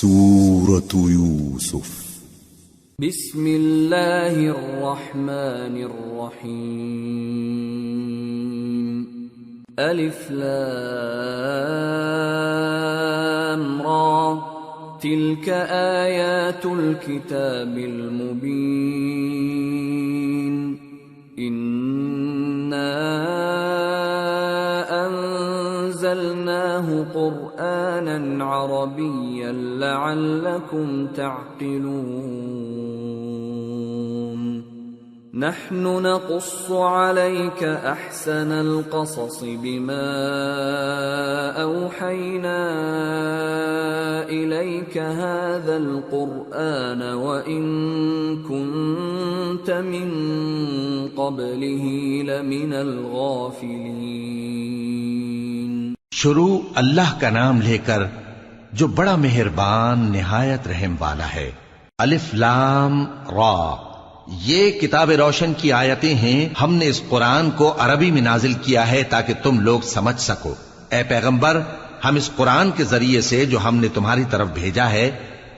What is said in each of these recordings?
سورة يوسف بسم اللہ الرحمن الرحیم الف لام را تلك آیات الكتاب المبین أنزلناه قرآنا عربيا لعلكم تعقلون نحن نقص عليك أحسن القصص بما أوحينا إليك هذا القرآن وإن كنت من قبله لمن الغافلين۔ شروع اللہ کا نام لے کر جو بڑا مہربان نہایت رحم والا ہے۔ الف لام را، یہ کتاب روشن کی آیتیں ہیں۔ ہم نے اس قرآن کو عربی میں نازل کیا ہے تاکہ تم لوگ سمجھ سکو۔ اے پیغمبر، ہم اس قرآن کے ذریعے سے جو ہم نے تمہاری طرف بھیجا ہے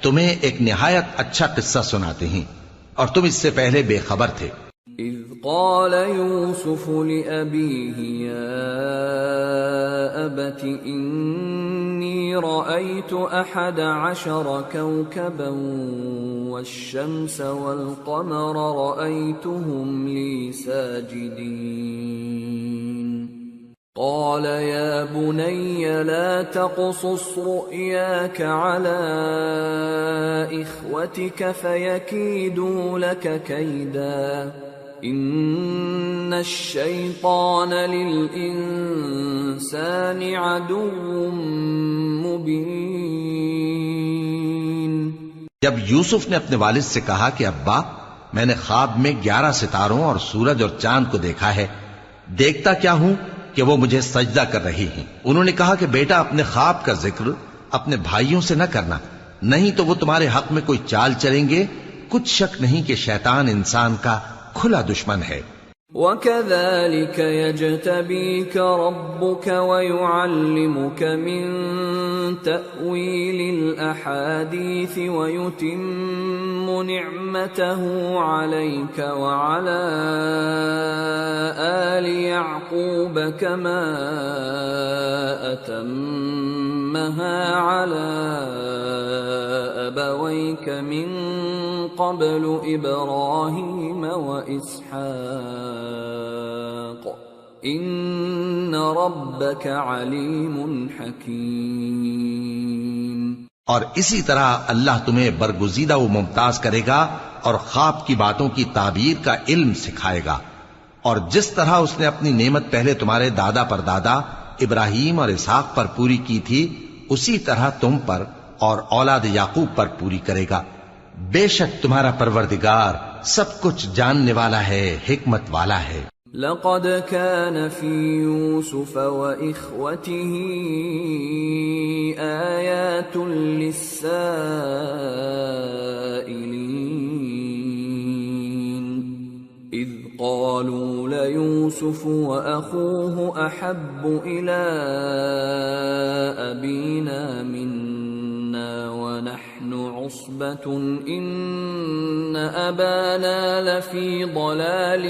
تمہیں ایک نہایت اچھا قصہ سناتے ہیں، اور تم اس سے پہلے بے خبر تھے۔ اذ قال يوسف لأبيه يا أبت إني رأيت 11 كوكبا والشمس والقمر رأيتهم لي ساجدين قال يا بني لا تقصص رؤياك على إخوتك فيكيدوا لك كيدا إن الشيطان للإنسان عدو مبين۔ جب یوسف نے اپنے والد سے کہا کہ ابا، میں نے خواب میں 11 ستاروں اور سورج اور چاند کو دیکھا ہے، دیکھتا کیا ہوں کہ وہ مجھے سجدہ کر رہی ہیں۔ انہوں نے کہا کہ بیٹا، اپنے خواب کا ذکر اپنے بھائیوں سے نہ کرنا، نہیں تو وہ تمہارے حق میں کوئی چال چلیں گے۔ کچھ شک نہیں کہ شیطان انسان کا کھلا دشمن ہے۔ وَكَذَلِكَ يَجْتَبِيكَ رَبُّكَ وَيُعَلِّمُكَ مِن تَأْوِيلِ الْأَحَادِيثِ وَيُتِمُّ نِعْمَتَهُ عَلَيْكَ وَعَلَى آلِ يَعْقُوبَ كَمَا أَتَمَّهَا عَلَى أَبَوَيْكَ مِن قبل إبراهيم وإسحاق إن ربك عليم حكيم۔ اور اسی طرح اللہ تمہیں برگزیدہ و ممتاز کرے گا اور خواب کی باتوں کی تعبیر کا علم سکھائے گا، اور جس طرح اس نے اپنی نعمت پہلے تمہارے دادا پر دادا ابراہیم اور اسحاق پر پوری کی تھی، اسی طرح تم پر اور اولاد یعقوب پر پوری کرے گا۔ بے شک تمہارا پروردگار سب کچھ جاننے والا ہے، حکمت والا ہے۔ لقد كان في يوسف وإخوته آيات للسائلين إذ قالوا ليوسف وأخوه أحب إلى أبينا منا ونحن عصبة إن أبانا لفي ضلال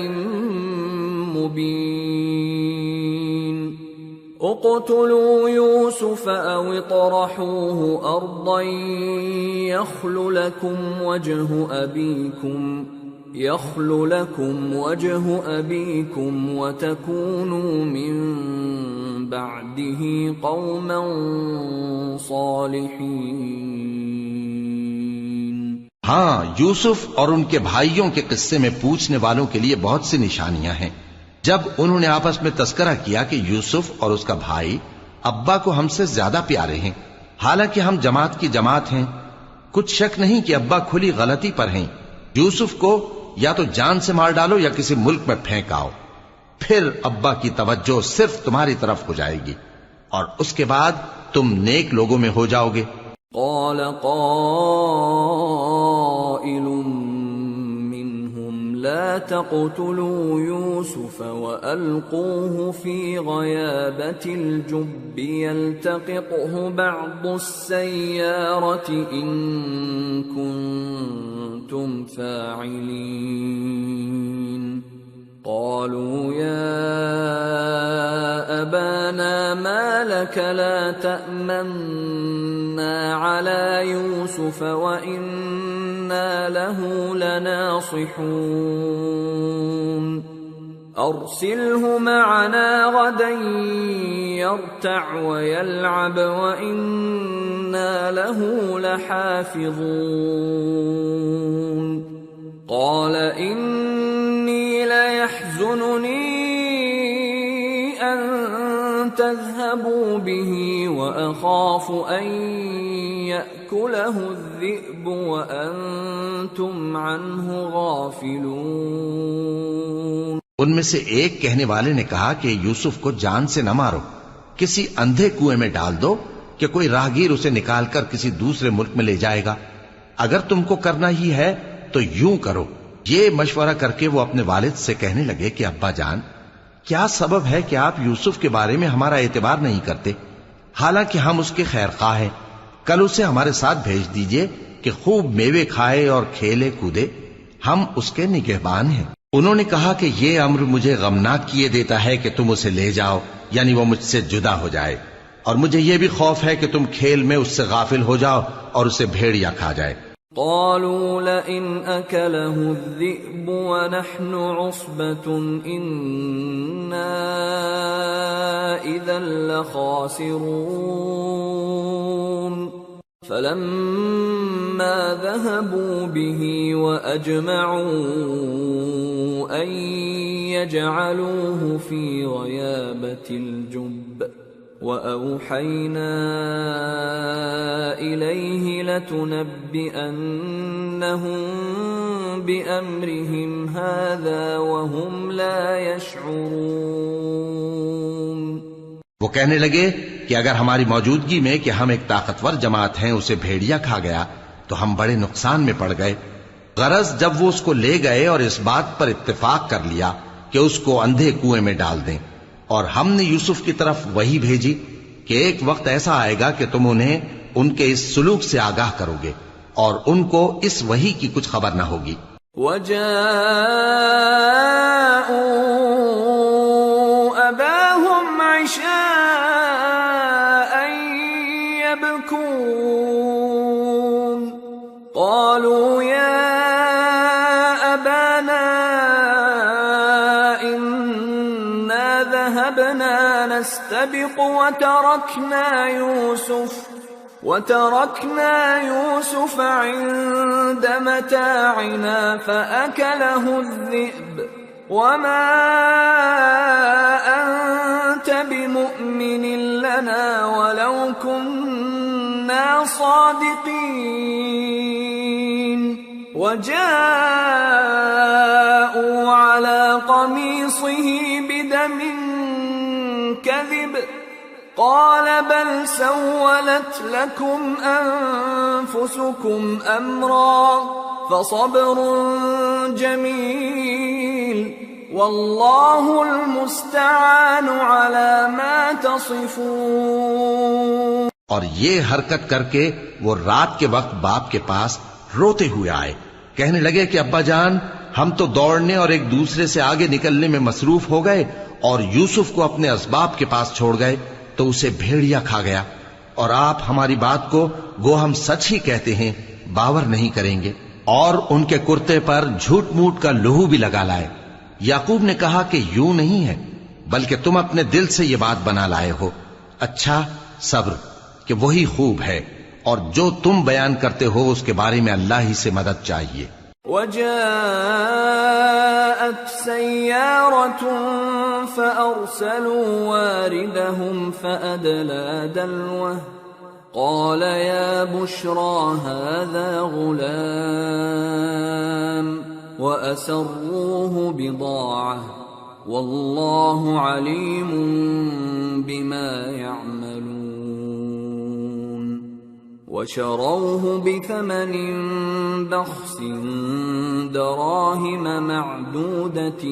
مبين اقتلوا يوسف أو اطرحوه أرضا يخل لكم وجه أبيكم وتكونوا من بعده قوما صالحين۔ ہاں، یوسف اور ان کے بھائیوں کے قصے میں پوچھنے والوں کے لیے بہت سی نشانیاں ہیں۔ جب انہوں نے آپس میں تذکرہ کیا کہ یوسف اور اس کا بھائی ابا کو ہم سے زیادہ پیارے ہیں، حالانکہ ہم جماعت کی جماعت ہیں، کچھ شک نہیں کہ ابا کھلی غلطی پر ہیں۔ یوسف کو یا تو جان سے مار ڈالو یا کسی ملک میں پھینک آؤ، پھر ابا کی توجہ صرف تمہاری طرف ہو جائے گی، اور اس کے بعد تم نیک لوگوں میں ہو جاؤ گے۔ قال قائل منهم لا تقتلوا يوسف وألقوه في غيابة الجب يلتقطه بعض السيارة إن كنتم فاعلين قالوا يا أبانا ما لك لا تأمنا على يوسف وإنا له لناصحون أرسله معنا غدا يرتع ويلعب وإنا له لحافظون قال إني ليحزنني أن تذهبوا به وأخاف أن يأكله الذئب وأنتم عنه غافلون. ان میں سے ایک کہنے والے نے کہا کہ یوسف کو جان سے نہ مارو، کسی اندھے کنویں میں ڈال دو کہ کوئی راہگیر اسے نکال کر کسی دوسرے ملک میں لے جائے گا. اگر تم کو کرنا ہی ہے تو یوں کرو. یہ مشورہ کر کے وہ اپنے والد سے کہنے لگے کہ ابا جان، کیا سبب ہے کہ آپ یوسف کے بارے میں ہمارا اعتبار نہیں کرتے؟ حالانکہ ہم اس کے خیر خواہ ہیں. کل اسے ہمارے ساتھ بھیج دیجئے کہ خوب میوے کھائے اور کھیلے کودے، ہم اس کے نگہبان ہیں. انہوں نے کہا کہ یہ امر مجھے غمناک کیے دیتا ہے کہ تم اسے لے جاؤ، یعنی وہ مجھ سے جدا ہو جائے، اور مجھے یہ بھی خوف ہے کہ تم کھیل میں اس سے غافل ہو جاؤ اور اسے بھیڑیا کھا جائے. قالوا لئن أكله الذئب ونحن عصبة إنا إذا لخاسرون فلما ذهبوا به وأجمعوا أن يجعلوه في غيابة الجب وأوحينا إليه لتنبئنهم بأمرهم هذا وهم لا يشعرون. وہ کہنے لگے کہ اگر ہماری موجودگی میں کہ ہم ایک طاقتور جماعت ہیں اسے بھیڑیا کھا گیا تو ہم بڑے نقصان میں پڑ گئے. غرض جب وہ اس کو لے گئے اور اس بات پر اتفاق کر لیا کہ اس کو اندھے کنویں میں ڈال دیں، اور ہم نے یوسف کی طرف وحی بھیجی کہ ایک وقت ایسا آئے گا کہ تم انہیں ان کے اس سلوک سے آگاہ کرو گے اور ان کو اس وحی کی کچھ خبر نہ ہوگی. وَجَاءُوا أَبَاهُمْ عِشَاءً يَبْكُونَ قَالُوا يَا أَبَانَا ذهبنا نستبق وتركنا يوسف عند متاعنا فأكله الذئب وما أنت بمؤمن لنا ولو كنا صادقين. وجاءوا على قميصه بدم كذب قال بل سولت لكم أنفسكم أمرا فصبر جميل والله المستعان على ما تصفون. اور یہ حرکت کر کے وہ رات کے وقت باپ کے پاس روتے ہوئے آئے. کہنے لگے کہ ابا جان، ہم تو دوڑنے اور ایک دوسرے سے آگے نکلنے میں مصروف ہو گئے اور یوسف کو اپنے اسباب کے پاس چھوڑ گئے تو اسے بھیڑیا کھا گیا، اور آپ ہماری بات کو گو ہم سچ ہی کہتے ہیں باور نہیں کریں گے. اور ان کے کرتے پر جھوٹ موٹ کا لہو بھی لگا لائے. یعقوب نے کہا کہ یوں نہیں ہے، بلکہ تم اپنے دل سے یہ بات بنا لائے ہو. اچھا صبر، کہ وہی خوب ہے، اور جو تم بیان کرتے ہو اس کے بارے میں اللہ ہی سے مدد چاہیے. وجاءت سيارة فأرسلوا واردهم فأدلى دلوه قال يا بشرى هذا غلام وأسروه بضاعة والله عليم بما يعملون. وشروه بثمن بخس دراهم معدودة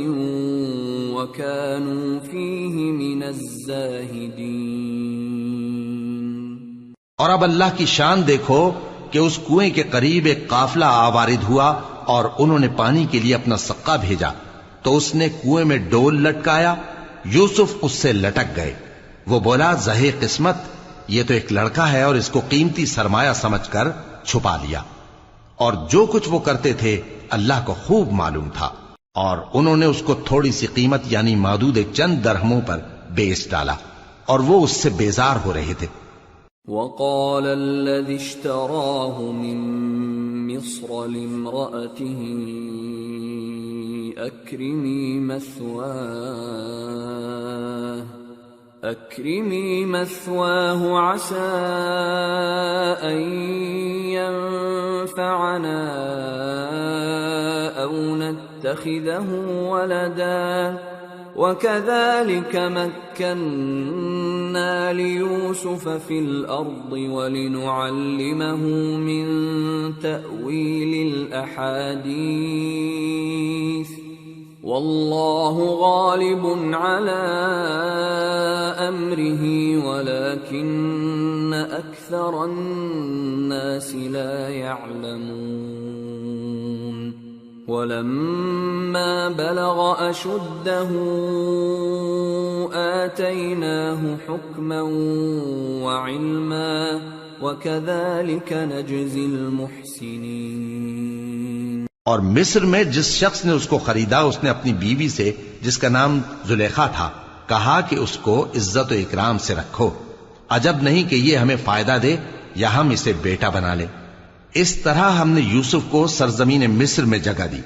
وكانوا فيه من الزاهدين۔ اور اب اللہ کی شان دیکھو کہ اس کنویں کے قریب ایک قافلہ آوارد ہوا اور انہوں نے پانی کے لیے اپنا سقا بھیجا تو اس نے کنویں میں ڈول لٹکایا، یوسف اس سے لٹک گئے۔ وہ بولا زہے قسمت، یہ تو ایک لڑکا ہے اور اس کو قیمتی سرمایہ سمجھ کر چھپا لیا۔ اور جو کچھ وہ کرتے تھے اللہ کو خوب معلوم تھا، اور انہوں نے اس کو تھوڑی سی قیمت یعنی معدود چند درہموں پر بیچ ڈالا، اور وہ اس سے بیزار ہو رہے تھے۔ وقال الذي اشتراه من مصر لامرأته أكرمي مثواه عسى أن ينفعنا أو نتخذه ولدا وكذلك مكنا ليوسف في الأرض ولنعلمه من تأويل الأحاديث والله غالب على أمره ولكن أكثر الناس لا يعلمون ولما بلغ أشده آتيناه حكما وعلما وكذلك نجزي المحسنين۔ اور مصر میں جس شخص نے اس کو خریدا اس نے اپنی بیوی سے جس کا نام زلیخا تھا کہا کہ اس کو عزت و اکرام سے رکھو، عجب نہیں کہ یہ ہمیں فائدہ دے یا ہم اسے بیٹا بنا لیں۔ اس طرح ہم نے یوسف کو سرزمین مصر میں جگہ دی،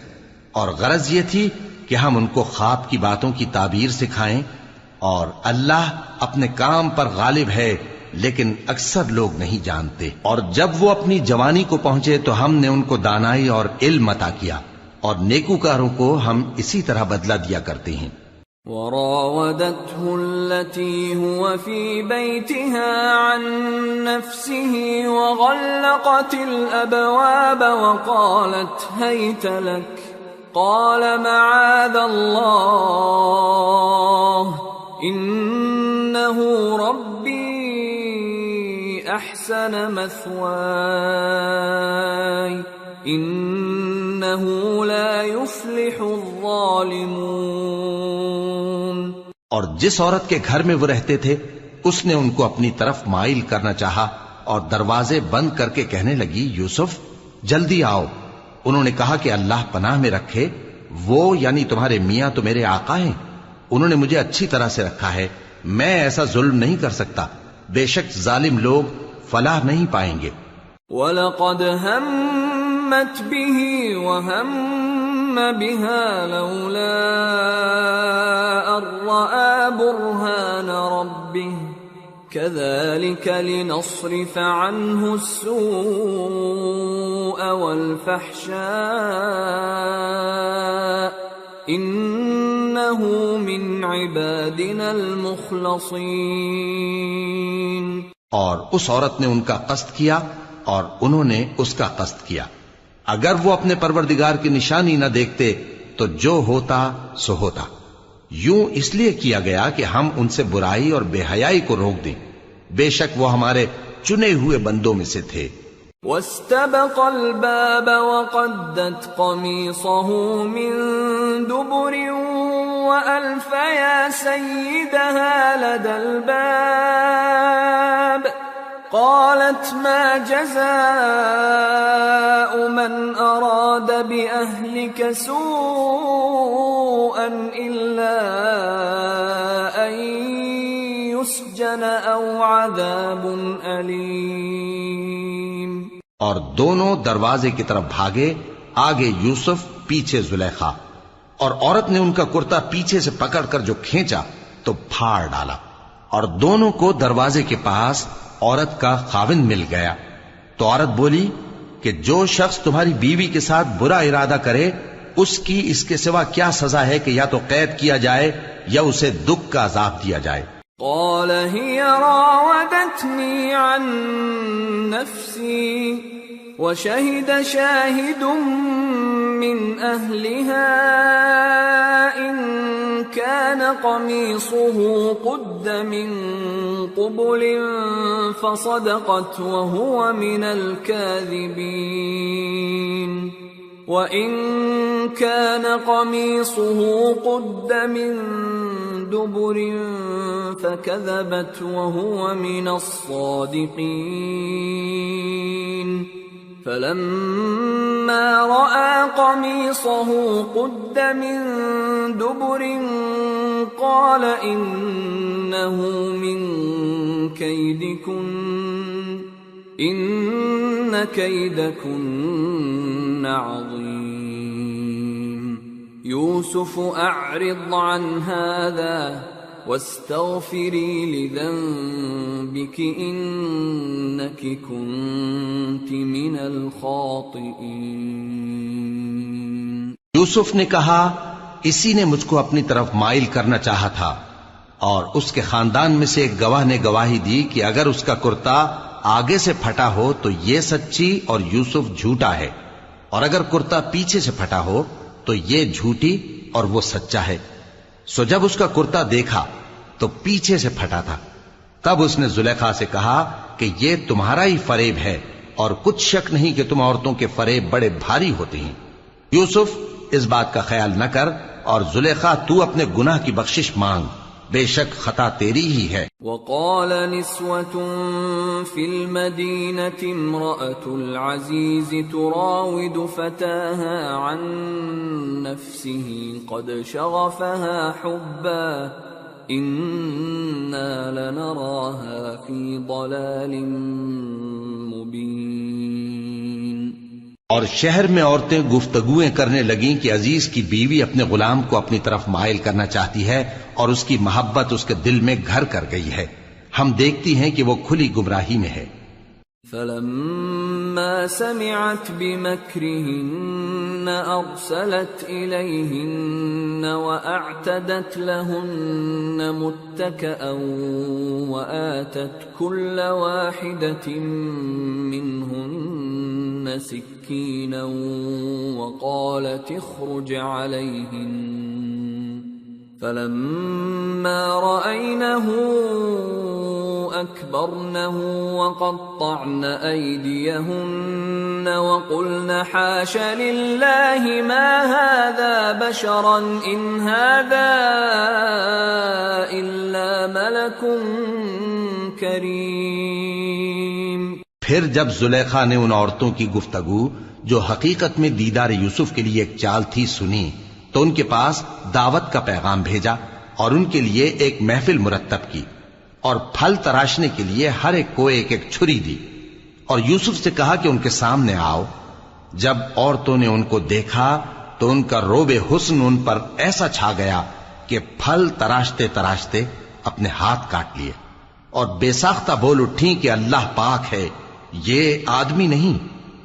اور غرض یہ تھی کہ ہم ان کو خواب کی باتوں کی تعبیر سکھائیں، اور اللہ اپنے کام پر غالب ہے لیکن اکثر لوگ نہیں جانتے۔ اور جب وہ اپنی جوانی کو پہنچے تو ہم نے ان کو دانائی اور علم عطا کیا، اور نیکوکاروں کو ہم اسی طرح بدلہ دیا کرتے ہیں۔ وراودته التي هو في بيتها عن نفسه وغلقت الأبواب وقالت هيت لك قال معاذ الله إنه ربي أحسن مثواي إنه لا يفلح الظالمون۔ اور جس عورت کے گھر میں وہ رہتے تھے اس نے ان کو اپنی طرف مائل کرنا چاہا اور دروازے بند کر کے کہنے لگی یوسف جلدی آؤ۔ انہوں نے کہا کہ اللہ پناہ میں رکھے، وہ یعنی تمہارے میاں تو میرے آقا ہیں، انہوں نے مجھے اچھی طرح سے رکھا ہے، میں ایسا ظلم نہیں کر سکتا، بے شک ظالم لوگ فلاح نہیں پائیں گے۔ وَلَقَدْ هَمَّتْ بِهِ وَهَمَّ بِهَا لَوْلَا أَن رَّأَىٰ بُرْهَانَ رَبِّهِ كَذَٰلِكَ لِنَصْرِفَ عَنْهُ السُّوءَ وَالْفَحْشَاءَ إِنَّهُ مِنْ عِبَادِنَا الْمُخْلَصِينَ۔ اور اس عورت نے ان کا قصد کیا اور انہوں نے اس کا قصد کیا، اگر وہ اپنے پروردگار کی نشانی نہ دیکھتے تو جو ہوتا سو ہوتا۔ یوں اس لیے کیا گیا کہ ہم ان سے برائی اور بے حیائی کو روک دیں، بے شک وہ ہمارے چنے ہوئے بندوں میں سے تھے۔ واستبق الباب وقدت قميصه من دبر وألف يا سيدها لدى الباب قالت ما جزاء من أراد بأهلك سوءا إلا أن يسجن أو عذاب أليم۔ اور دونوں دروازے کی طرف بھاگے، آگے یوسف پیچھے زلیخا، اور عورت نے ان کا کرتا پیچھے سے پکڑ کر جو کھینچا تو پھاڑ ڈالا، اور دونوں کو دروازے کے پاس عورت کا خاوند مل گیا۔ تو عورت بولی کہ جو شخص تمہاری بیوی کے ساتھ برا ارادہ کرے اس کی اس کے سوا کیا سزا ہے کہ یا تو قید کیا جائے یا اسے دکھ کا عذاب دیا جائے۔ قال هي راودتني عن نفسي وشهد شاهد من أهلها إن كان قميصه قد من قبل فصدقت وهو من الكاذبين وإن كان قميصه قد من دبر فكذبت وهو من الصادقين فلما رأى قميصه قد من دبر قال إنه من كيدكن إن كيدكن عظيم يوسف أعرض عن هذا واستغفري لذنبك إنك كنت من الخاطئين. یوسف نے کہا اسی نے مجھ کو اپنی طرف مائل کرنا چاہا تھا، اور اس کے خاندان میں سے ایک گواہ نے گواہی دی کہ اگر اس کا کرتا آگے سے پھٹا ہو تو یہ سچی اور یوسف جھوٹا ہے، اور اگر کرتا پیچھے سے پھٹا ہو تو یہ جھوٹی اور وہ سچا ہے. سو جب اس کا کرتا دیکھا تو پیچھے سے پھٹا تھا. تب اس نے زلیخا سے کہا کہ یہ تمہارا ہی فریب ہے، اور کچھ شک نہیں کہ تم عورتوں کے فریب بڑے بھاری ہوتے ہیں. یوسف اس بات کا خیال نہ کر، اور زلیخا تو اپنے گناہ کی بخشش مانگ، بے شک خطا تیری ہی ہے. وقال نسوة في المدينة امرأة العزيز تراود فتاها عن نفسه قد شغفها حبا إنا لنراها في ضلال مبين. اور شہر میں عورتیں گفتگویں کرنے لگیں کہ عزیز کی بیوی اپنے غلام کو اپنی طرف مائل کرنا چاہتی ہے اور اس کی محبت اس کے دل میں گھر کر گئی ہے. ہم دیکھتی ہیں کہ وہ کھلی گمراہی میں ہے. فلما سمعت بمكرهن أرسلت إليهن وأعتدت لهن متكئا وآتت كل واحدة منهن سكينا وقالت اخرج عليهن فلما رأينه أكبرنه وقطعن أيديهن وقلن حاش لله ما هذا بشرا إن هذا إلا ملك كريم. پھر جب زلیخا نے ان عورتوں کی گفتگو جو حقیقت میں دیدار یوسف کے لیے ایک چال تھی سنی تو ان کے پاس دعوت کا پیغام بھیجا اور ان کے لیے ایک محفل مرتب کی اور پھل تراشنے کے لیے ہر ایک کو ایک ایک چھری دی اور یوسف سے کہا کہ ان کے سامنے آؤ. جب عورتوں نے ان کو دیکھا تو ان کا روب حسن ان پر ایسا چھا گیا کہ پھل تراشتے تراشتے اپنے ہاتھ کاٹ لیے اور بے ساختہ بول اٹھیں کہ اللہ پاک ہے، یہ آدمی نہیں،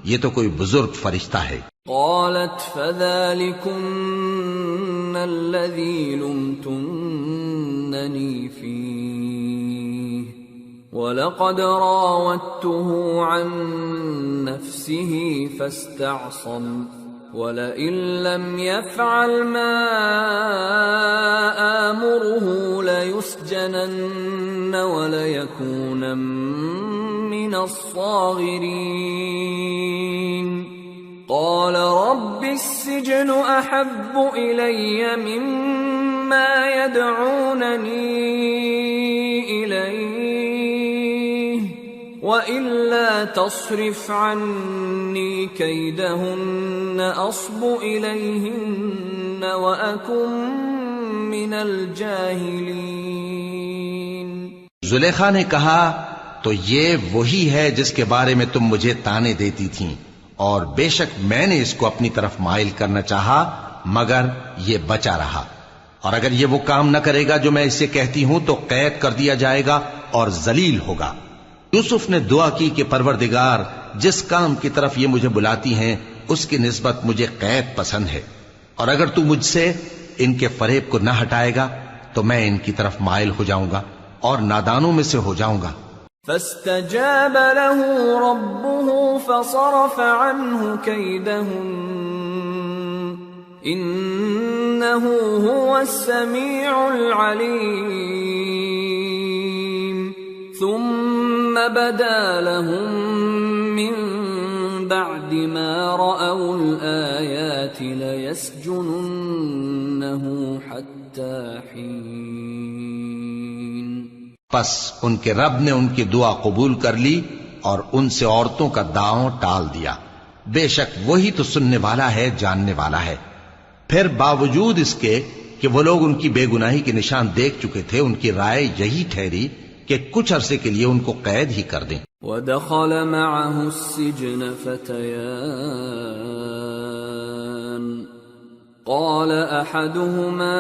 یہ تو کوئی بزرگ فرشتہ ہے. قالت فذلكن الذي لمتنني فيه ولقد راودته عن نفسه فاستعصم ولئن لم يفعل ما آمره ليسجنن وليكون من الصاغرين. قال رب السجن أحب إلي مما يدعونني إليه وإلا تصرف عني كيدهن أصب إليهن وأكن من الجاهلين. زلیخا نے کہا تو یہ وہی ہے جس کے بارے میں تم مجھے تانے دیتی تھیں، اور بے شک میں نے اس کو اپنی طرف مائل کرنا چاہا مگر یہ بچا رہا، اور اگر یہ وہ کام نہ کرے گا جو میں اسے کہتی ہوں تو قید کر دیا جائے گا اور ذلیل ہوگا. یوسف نے دعا کی کہ پروردگار جس کام کی طرف یہ مجھے بلاتی ہیں اس کی نسبت مجھے قید پسند ہے، اور اگر تو مجھ سے ان کے فریب کو نہ ہٹائے گا تو میں ان کی طرف مائل ہو جاؤں گا اور نادانوں میں سے ہو جاؤں گا۔ فاستجاب له ربه فصرف عنه كيدهن إنه هو السميع العليم ثم بدا لهم من بعد ما رأوا الآيات ليسجننه حتى حين۔ پس ان کے رب نے ان کی دعا قبول کر لی اور ان سے عورتوں کا داؤں ٹال دیا، بے شک وہی تو سننے والا ہے، جاننے والا ہے۔ پھر باوجود اس کے کہ وہ لوگ ان کی بے گناہی کے نشان دیکھ چکے تھے، ان کی رائے یہی ٹھہری کہ کچھ عرصے کے لیے ان کو قید ہی کر دیں۔ وَدَخَلَ مَعَهُ السِّجْنَ فَتَيَانِ قَالَ أَحَدُهُمَا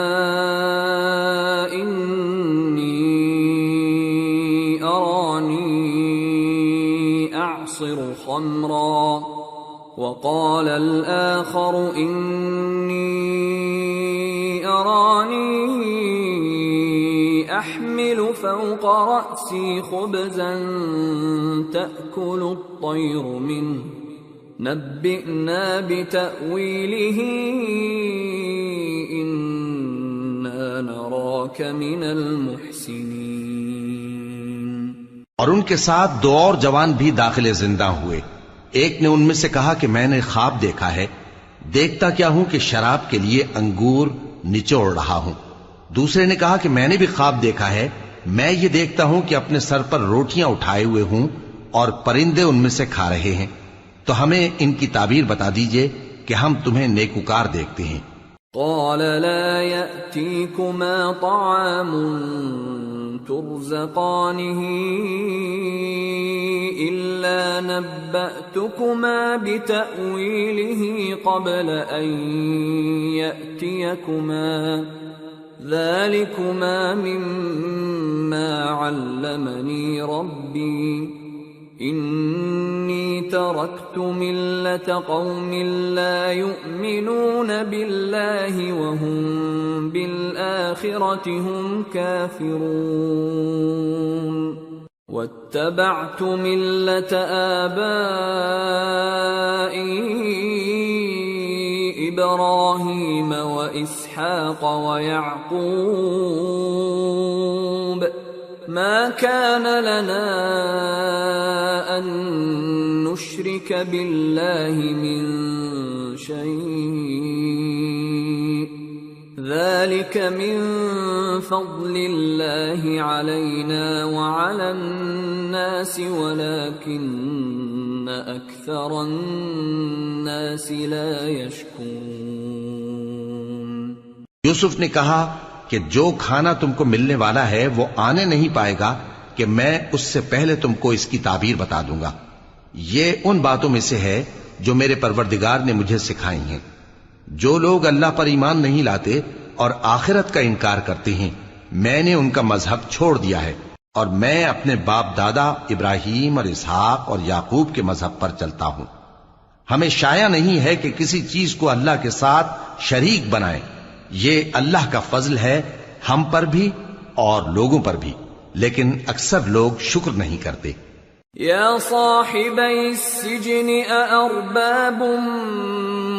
إِنِّي أَرَانِي أَعْصِرُ خَمْرًا وَقَالَ الْآخَرُ إِنِّي أَرَانِي أحمل فوق رأسي خبزا تأكل الطير منه نبئنا بتأويله إنا نراك من المحسنين۔ اور ان کے ساتھ دو اور جوان بھی داخل زندہ ہوئے۔ ایک نے ان میں سے کہا کہ میں نے خواب دیکھا ہے، دیکھتا کیا ہوں کہ شراب کے لیے انگور نچوڑ رہا ہوں۔ دوسرے نے کہا کہ میں نے بھی خواب دیکھا ہے، میں یہ دیکھتا ہوں کہ اپنے سر پر روٹیاں اٹھائے ہوئے ہوں اور پرندے ان میں سے کھا رہے ہیں، تو ہمیں ان کی تعبیر بتا دیجئے کہ ہم تمہیں نیکوکار دیکھتے ہیں۔ قال لا يأتيكما طعام ترزقانه إلا نبأتكما بتأويله قبل أن يأتيكما ذلكما مما علمني ربي إني تركت ملة قوم لا يؤمنون بالله وهم بالآخرة هم كافرون واتبعت ملة آبائي إبراهيم وإسحاق ويعقوب ما كان لنا أن نشرك بالله من شيء ذلك من فضل الله علينا وعلى الناس ولكن أكثر الناس لا يشكرون۔ یوسف نے کہا کہ جو کھانا تم کو ملنے والا ہے وہ آنے نہیں پائے گا کہ میں اس سے پہلے تم کو اس کی تعبیر بتا دوں گا۔ یہ ان باتوں میں سے ہے جو میرے پروردگار نے مجھے سکھائی ہیں۔ جو لوگ اللہ پر ایمان نہیں لاتے اور آخرت کا انکار کرتے ہیں، میں نے ان کا مذہب چھوڑ دیا ہے اور میں اپنے باپ دادا ابراہیم اور اسحاق اور یعقوب کے مذہب پر چلتا ہوں۔ ہمیں شایع نہیں ہے کہ کسی چیز کو اللہ کے ساتھ شریک بنائیں، یہ اللہ کا فضل ہے ہم پر بھی اور لوگوں پر بھی، لیکن اکثر لوگ شکر نہیں کرتے۔ یا صاحبی السجن اارباب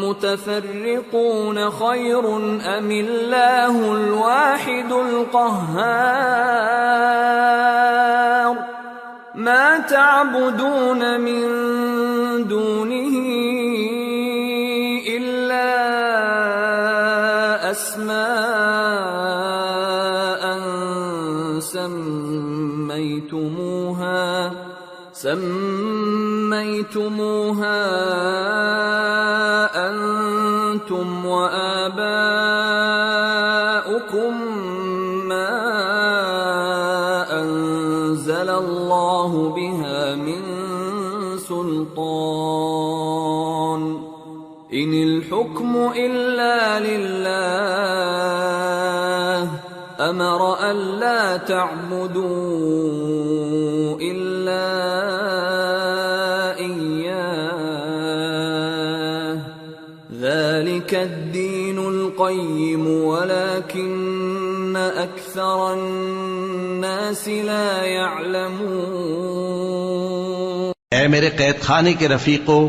متفرقون خیر ام اللہ الواحد القہار ما تعبدون من دونه الا اسماء سميتموها أنتم وآباؤكم ما أنزل الله بها من سلطان إن الحكم إلا لله أمر ألا تعبدوا إلا ذلك الدين القيم ولكن أكثر الناس لا يعلمون. اے میرے قید خانے کے رفیقو،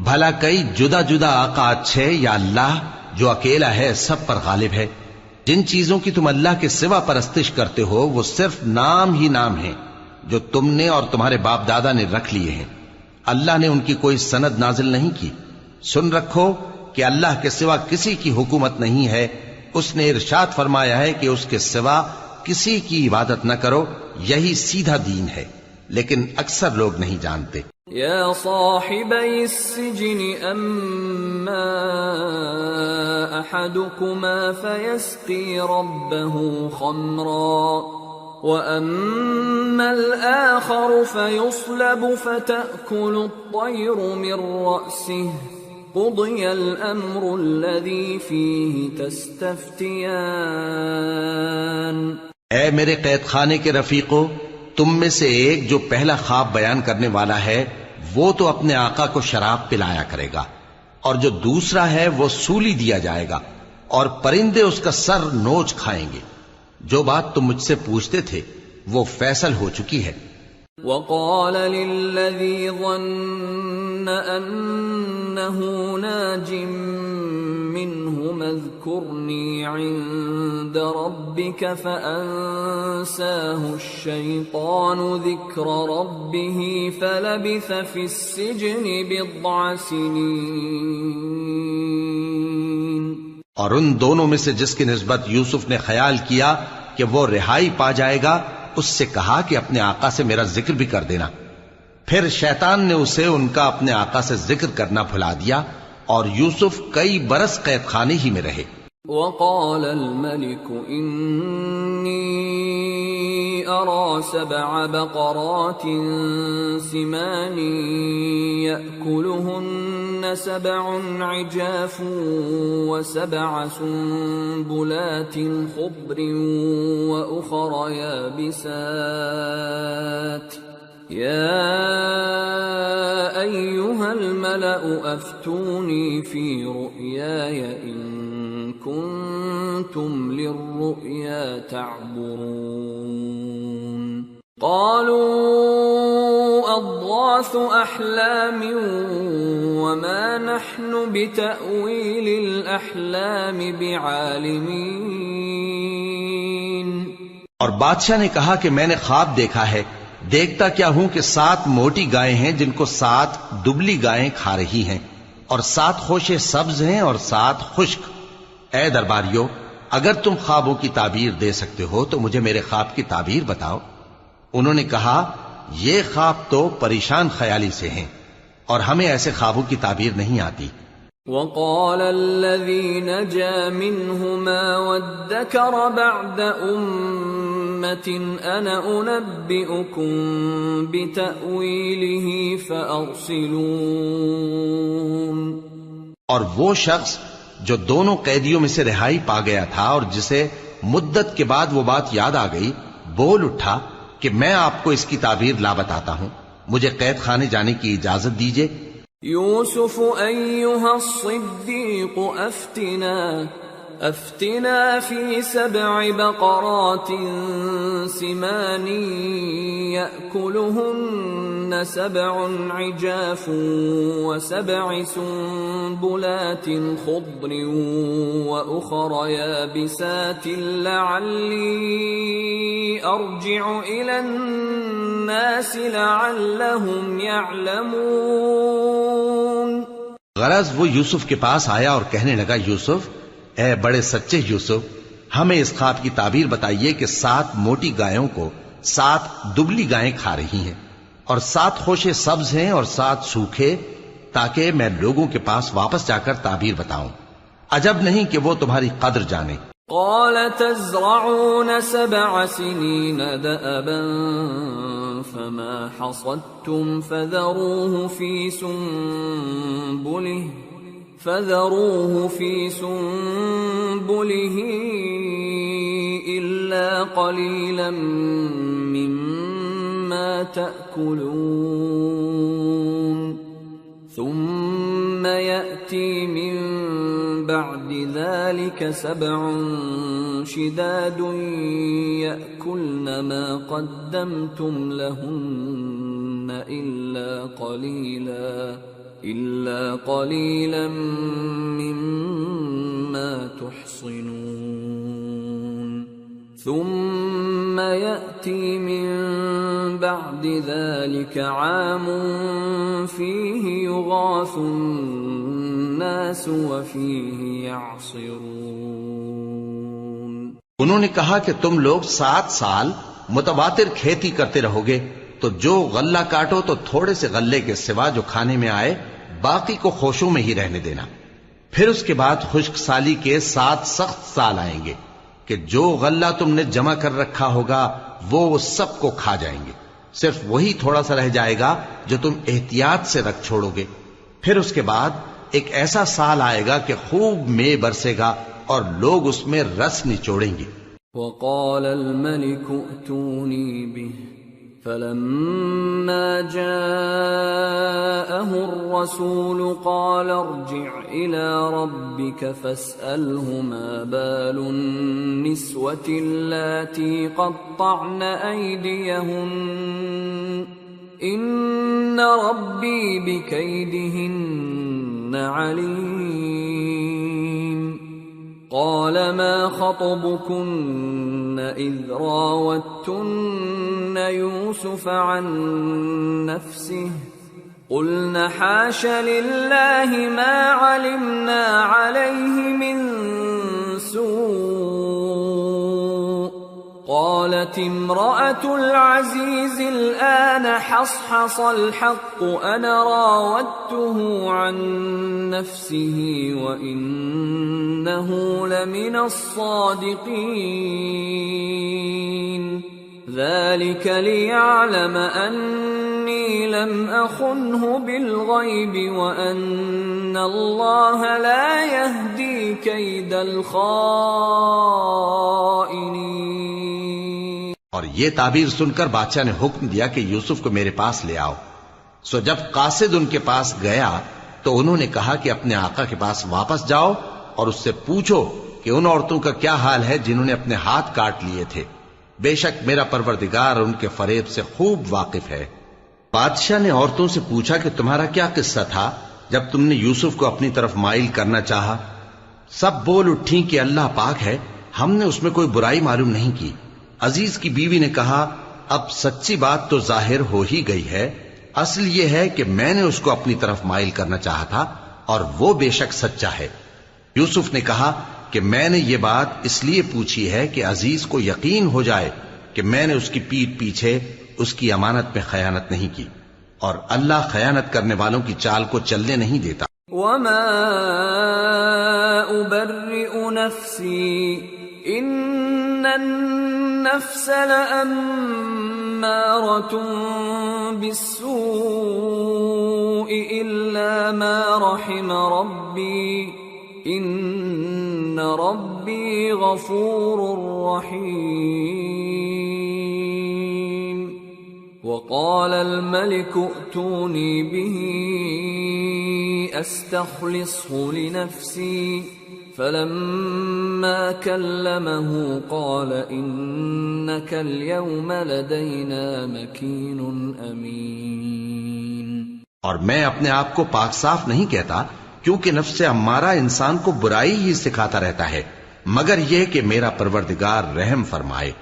بھلا کئی جدا جدا آقا اچھے یا اللہ جو اکیلا ہے سب پر غالب ہے؟ جن چیزوں کی تم اللہ کے سوا پرستش کرتے ہو وہ صرف نام ہی نام ہیں جو تم نے اور تمہارے باپ دادا نے رکھ لیے ہیں. اللہ نے ان کی کوئی سند نازل نہیں کی. سن رکھو کہ اللہ کے سوا کسی کی حکومت نہیں ہے. اس نے ارشاد فرمایا ہے کہ اس کے سوا کسی کی عبادت نہ کرو، یہی سیدھا دین ہے، لیکن اکثر لوگ نہیں جانتے. يا صاحبي السجن أما أحدكما فيسقي ربه خمرا وأما الآخر فيصلب فتأكل الطير من رأسه قضي الأمر الذي فيه تستفتيان. اے میرے قید خانے کے رفیقو، تم میں سے ایک جو پہلا خواب بیان کرنے والا ہے وہ تو اپنے آقا کو شراب پلایا کرے گا، اور جو دوسرا ہے وہ سولی دیا جائے گا، اور پرندے اس کا سر نوچ کھائیں گے. جو بات تم مجھ سے پوچھتے تھے وہ فیصل ہو چکی ہے. وقال للذي ظن أنه ناج منهما اذكرني عند ربك فأنساه الشيطان ذكر ربه فلبث في السجن بضع سنين. اور ان دونوں میں سے جس کی نسبت یوسف نے خیال کیا کہ وہ رہائی پا جائے گا، اس سے کہا کہ اپنے آقا سے میرا ذکر بھی کر دینا. پھر شیطان نے اسے ان کا اپنے آقا سے ذکر کرنا بھلا دیا، اور یوسف کئی برس قید خانے ہی میں رہے. وقال الملك إني أرى 7 بقرات سمان يأكلهن 7 عجاف و7 سنبلات خضر وأخر يابسات يا أيها الملأ أفتوني في رؤياي إن كنتم للرؤيا تعبرون. قالوا أضغاث أحلام وما نحن بتأويل الأحلام بعالمين. اور بادشاہ نے کہا کہ میں نے خواب دیکھا ہے، دیکھتا کیا ہوں کہ 7 موٹی گائیں ہیں جن کو 7 دبلی گائیں کھا رہی ہیں، اور 7 خوشے سبز ہیں اور 7 خشک. اے درباریو، اگر تم خوابوں کی تعبیر دے سکتے ہو تو مجھے میرے خواب کی تعبیر بتاؤ. انہوں نے کہا یہ خواب تو پریشان خیالی سے ہیں اور ہمیں ایسے خوابوں کی تعبیر نہیں آتی. وقال الذي نجا منهما وادكر بعد أمة أنا أنبئكم بتأويله فأرسلون. اور وہ شخص جو دونوں قیدیوں میں سے رہائی پا گیا تھا اور جسے مدت کے بعد وہ بات یاد آ گئی، بول اٹھا کہ میں آپ کو اس کی تعبیر لا بتاتا ہوں، مجھے قید خانے جانے کی اجازت دیجیے. يوسف أيها الصديق أفتنا في 7 بقرات سمان يأكلهن 7 عجاف و7 سنبلات خضر وأخر يابسات لعلي أرجع إلى الناس لعلهم يعلمون. غرض وہ یوسف کے پاس آیا اور کہنے لگا، یوسف، اے بڑے سچے یوسف، ہمیں اس خواب کی تعبیر بتائیے کہ 7 موٹی گایوں کو 7 دبلی گائیں کھا رہی ہیں، اور 7 خوشے سبز ہیں اور 7 سوکھے، تاکہ میں لوگوں کے پاس واپس جا کر تعبیر بتاؤں. عجب نہیں کہ وہ تمہاری قدر جانے. قال تزرعون 7 سنين دأبا فما حصدتم فذروه في سنبله إلا قليلا مما تأكلون ثم يأتي من بعد ذلك 7 شداد يأكلن ما قدمتم لهن إلا قليلا مما تحصنون ثم يأتي من بعد ذلك عام فيه يغاث الناس وفيه يعصرون۔ انہوں نے کہا کہ تم لوگ 7 سال متواتر کھیتی کرتے رہو گے، تو جو غلہ کاٹو تو تھوڑے سے غلے کے سوا جو کھانے میں آئے باقی کو خوشوں میں ہی رہنے دینا۔ پھر اس کے بعد خشک سالی کے 7 سخت سال آئیں گے کہ جو غلہ تم نے جمع کر رکھا ہوگا وہ سب کو کھا جائیں گے، صرف وہی تھوڑا سا رہ جائے گا جو تم احتیاط سے رکھ چھوڑو گے۔ پھر اس کے بعد ایک ایسا سال آئے گا کہ خوب مے برسے گا اور لوگ اس میں رس نچوڑیں گے۔ وقال الملك ائتوني به فلما جاءه الرسول قال ارجع إلى ربك فاسأله ما بال النسوة اللاتي قطعن أيديهن إن ربي بكيدهن عليم۔ قال ما خطبكن إذ راوتن يوسف عن نفسه قلن حاش لله ما علمنا عليه من سوء۔ قالت امرأة العزيز الآن حصحص الحق أنا راودته عن نفسه وإنه لمن الصادقين۔ ذلك ليعلم أني لم أخنه بالغيب وأن الله لا يهدي كيد الخائنين۔ اور یہ تعبیر سن کر بادشاہ نے حکم دیا کہ یوسف کو میرے پاس لے آؤ۔ سو جب قاصد ان کے پاس گیا تو انہوں نے کہا کہ اپنے آقا کے پاس واپس جاؤ اور اس سے پوچھو کہ ان عورتوں کا کیا حال ہے جنہوں نے اپنے ہاتھ کاٹ لیے تھے، بے شک میرا پروردگار ان کے فریب سے خوب واقف ہے۔ بادشاہ نے عورتوں سے پوچھا کہ تمہارا کیا قصہ تھا جب تم نے یوسف کو اپنی طرف مائل کرنا چاہا؟ سب بول اٹھیں کہ اللہ پاک ہے، ہم نے اس میں کوئی برائی معلوم نہیں کی۔ عزیز کی بیوی نے کہا اب سچی بات تو ظاہر ہو ہی گئی ہے، اصل یہ ہے کہ میں نے اس کو اپنی طرف مائل کرنا چاہا تھا اور وہ بے شک سچا ہے۔ یوسف نے کہا کہ میں نے یہ بات اس لیے پوچھی ہے کہ عزیز کو یقین ہو جائے کہ میں نے اس کی پیٹھ پیچھے اس کی امانت میں خیانت نہیں کی، اور اللہ خیانت کرنے والوں کی چال کو چلنے نہیں دیتا۔ وما أبرئ نفسي إن النفس لأمارة بالسوء إلا ما رحم ربي إن ربي غفور رحيم۔ وقال الملك ائتوني به أستخلصه لنفسي فلما كلمه قال إنك اليوم لدينا مكين أمين۔ اور میں اپنے آپ کو پاک صاف نہیں کہتا، کیونکہ نفس امارہ انسان کو برائی ہی سکھاتا رہتا ہے، مگر یہ کہ میرا پروردگار رحم فرمائے،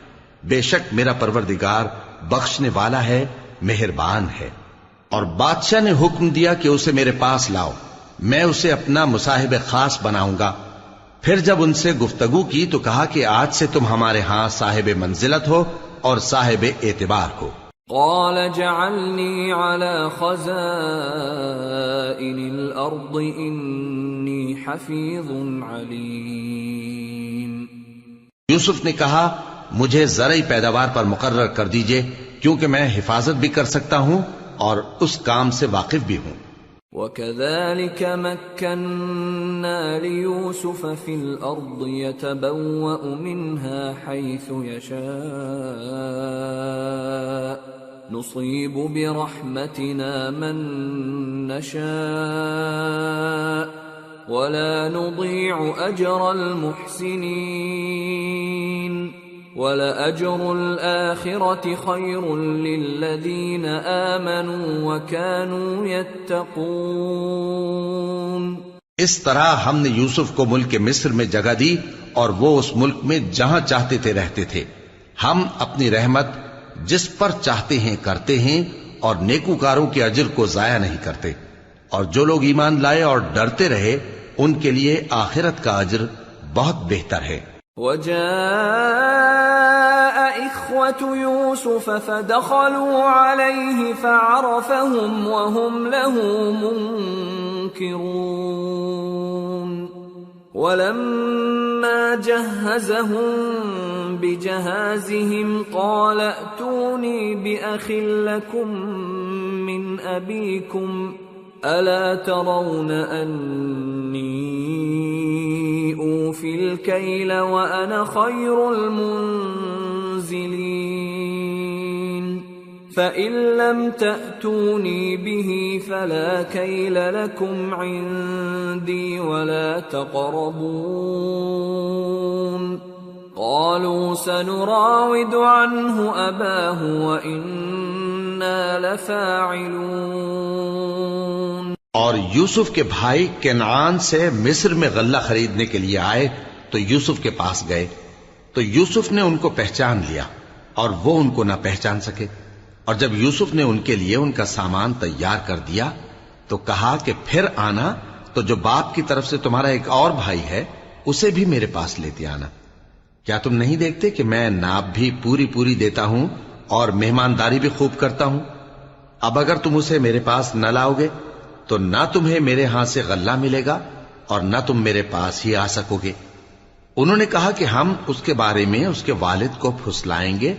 بے شک میرا پروردگار بخشنے والا ہے، مہربان ہے۔ اور بادشاہ نے حکم دیا کہ اسے میرے پاس لاؤ، میں اسے اپنا مصاحب خاص بناؤں گا۔ پھر جب ان سے گفتگو کی تو کہا کہ آج سے تم ہمارے ہاں صاحب منزلت ہو اور صاحب اعتبار ہو۔ قال جعلني على خزائن الأرض إني حفيظ عليم۔ یوسف نے کہا مجھے زرعی پیداوار پر مقرر کر دیجئے، کیونکہ میں حفاظت بھی کر سکتا ہوں اور اس کام سے واقف بھی ہوں۔ وَكَذَلِكَ مَكَّنَّا لِيُوسُفَ فِي الْأَرْضِ يَتَبَوَّأُ مِنْهَا حَيْثُ يَشَاءُ نُصِيبُ بِرَحْمَتِنَا مَن نَّشَاءُ ولا نضيع أجر المحسنين وَلَأَجْرُ الْآخِرَةِ خَيْرٌ لِّلَّذِينَ آمَنُوا وَكَانُوا يَتَّقُونَ۔ اس طرح ہم نے یوسف کو ملک مصر میں جگہ دی اور وہ اس ملک میں جہاں چاہتے تھے رہتے تھے۔ ہم اپنی رحمت جس پر چاہتے ہیں کرتے ہیں اور نیکوکاروں کے اجر کو ضائع نہیں کرتے، اور جو لوگ ایمان لائے اور ڈرتے رہے ان کے لیے آخرت کا اجر بہت بہتر ہے۔ وَجَاءَ إِخْوَةُ يُوسُفَ فَدَخَلُوا عَلَيْهِ فَعَرَفَهُمْ وَهُمْ لَهُ مُنكِرُونَ وَلَمَّا جَهَّزَهُم بِجَهَازِهِمْ قَالَ ائْتُونِي بِأَخٍ لَّكُم مِّنْ أَبِيكُمْ أَلَا تَرَوْنَ أَنِّي أُوفِي الْكَيْلَ وَأَنَا خَيْرُ الْمُنزِلِينَ فَإِن لَّمْ تَأْتُونِي بِهِ فَلَا كَيْلَ لَكُمْ عِندِي وَلَا تَقْرَبُونَ قَالُوا سَنُرَاوِدُ عَنْهُ أَبَاهُ وَإِنَّا لَفَاعِلُونَ۔ اور یوسف کے بھائی کنعان سے مصر میں غلہ خریدنے کے لیے آئے تو یوسف کے پاس گئے، تو یوسف نے ان کو پہچان لیا اور وہ ان کو نہ پہچان سکے۔ اور جب یوسف نے ان کے لیے ان کا سامان تیار کر دیا تو کہا کہ پھر آنا تو جو باپ کی طرف سے تمہارا ایک اور بھائی ہے اسے بھی میرے پاس لیتے آنا۔ کیا تم نہیں دیکھتے کہ میں ناب بھی پوری پوری دیتا ہوں اور مہمانداری بھی خوب کرتا ہوں؟ اب اگر تم اسے میرے پاس نہ لاؤ گے تو نہ تمہیں میرے ہاں سے غلہ ملے گا اور نہ تم میرے پاس ہی آ سکو گے۔ انہوں نے کہا کہ ہم اس کے بارے میں اس کے والد کو پھسلائیں گے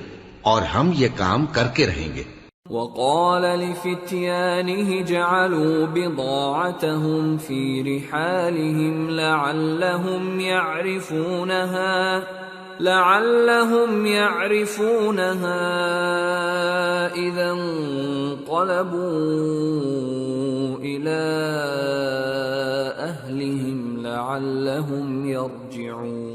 اور ہم یہ کام کر کے رہیں گے۔ وَقَالَ لِفِتْيَانِهِ جَعَلُوا بِضَاعَتَهُمْ فِي رِحَالِهِمْ لَعَلَّهُمْ يَعْرِفُونَهَا إِذَا انقَلَبُوا إِلَى أَهْلِهِمْ لَعَلَّهُمْ يَرْجِعُونَ۔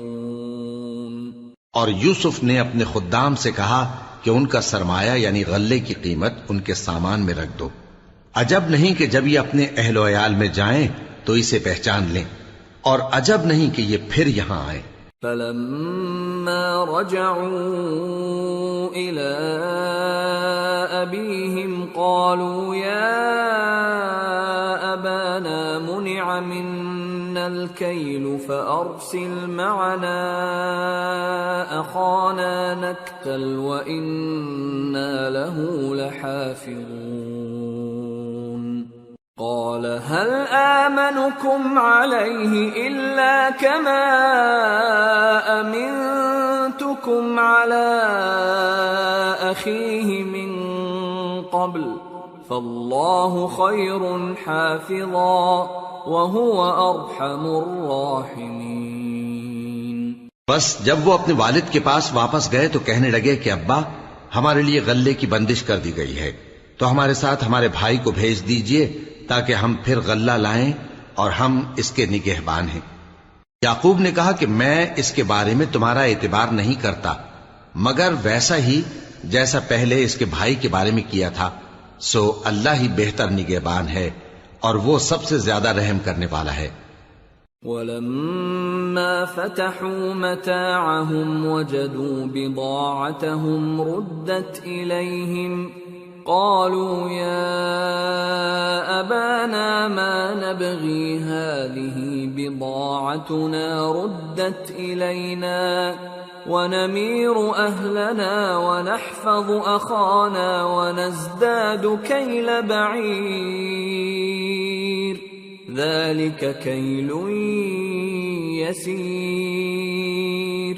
اور یوسف نے اپنے خدام سے کہا کہ ان کا سرمایہ یعنی غلے کی قیمت ان کے سامان میں رکھ دو، عجب نہیں کہ جب یہ اپنے اہل و عیال میں جائیں تو اسے پہچان لیں، اور عجب نہیں کہ یہ پھر یہاں آئیں۔ فَلَمَّا رَجَعُوا إِلَىٰ أَبِيهِمْ قَالُوا يَا أَبَانَا مُنِعَ مِنَّا الْكَيْلُ فَأَرْسِلْ مَعَنَا أَخَانَا نَكْتَلْ وَإِنَّا لَهُ لَحَافِظُونَ قال هل آمنكم عليه إلا كما أمنتكم على أخيه من قبل فالله خير حافظا وهو أرحم الراحمين۔ بس جب وہ اپنے والد کے پاس واپس گئے تو کہنے لگے کہ ابا، ہمارے لیے غلے کی بندش کر دی گئی ہے، تو ہمارے ساتھ ہمارے بھائی کو بھیج دیجئے تاکہ ہم پھر غلہ لائیں اور ہم اس کے نگہبان ہیں۔ یعقوب نے کہا کہ میں اس کے بارے میں تمہارا اعتبار نہیں کرتا مگر ویسا ہی جیسا پہلے اس کے بھائی کے بارے میں کیا تھا، سو اللہ ہی بہتر نگہبان ہے اور وہ سب سے زیادہ رحم کرنے والا ہے۔ وَلَمَّا فَتَحُوا مَتَاعَهُمْ وَجَدُوا بِضَاعَتَهُمْ رُدَّتْ إِلَيْهِمْ قالوا يا أبانا ما نبغي هذه بضاعتنا ردت إلينا ونمير أهلنا ونحفظ أخانا ونزداد كيل بعير ذلك كيل يسير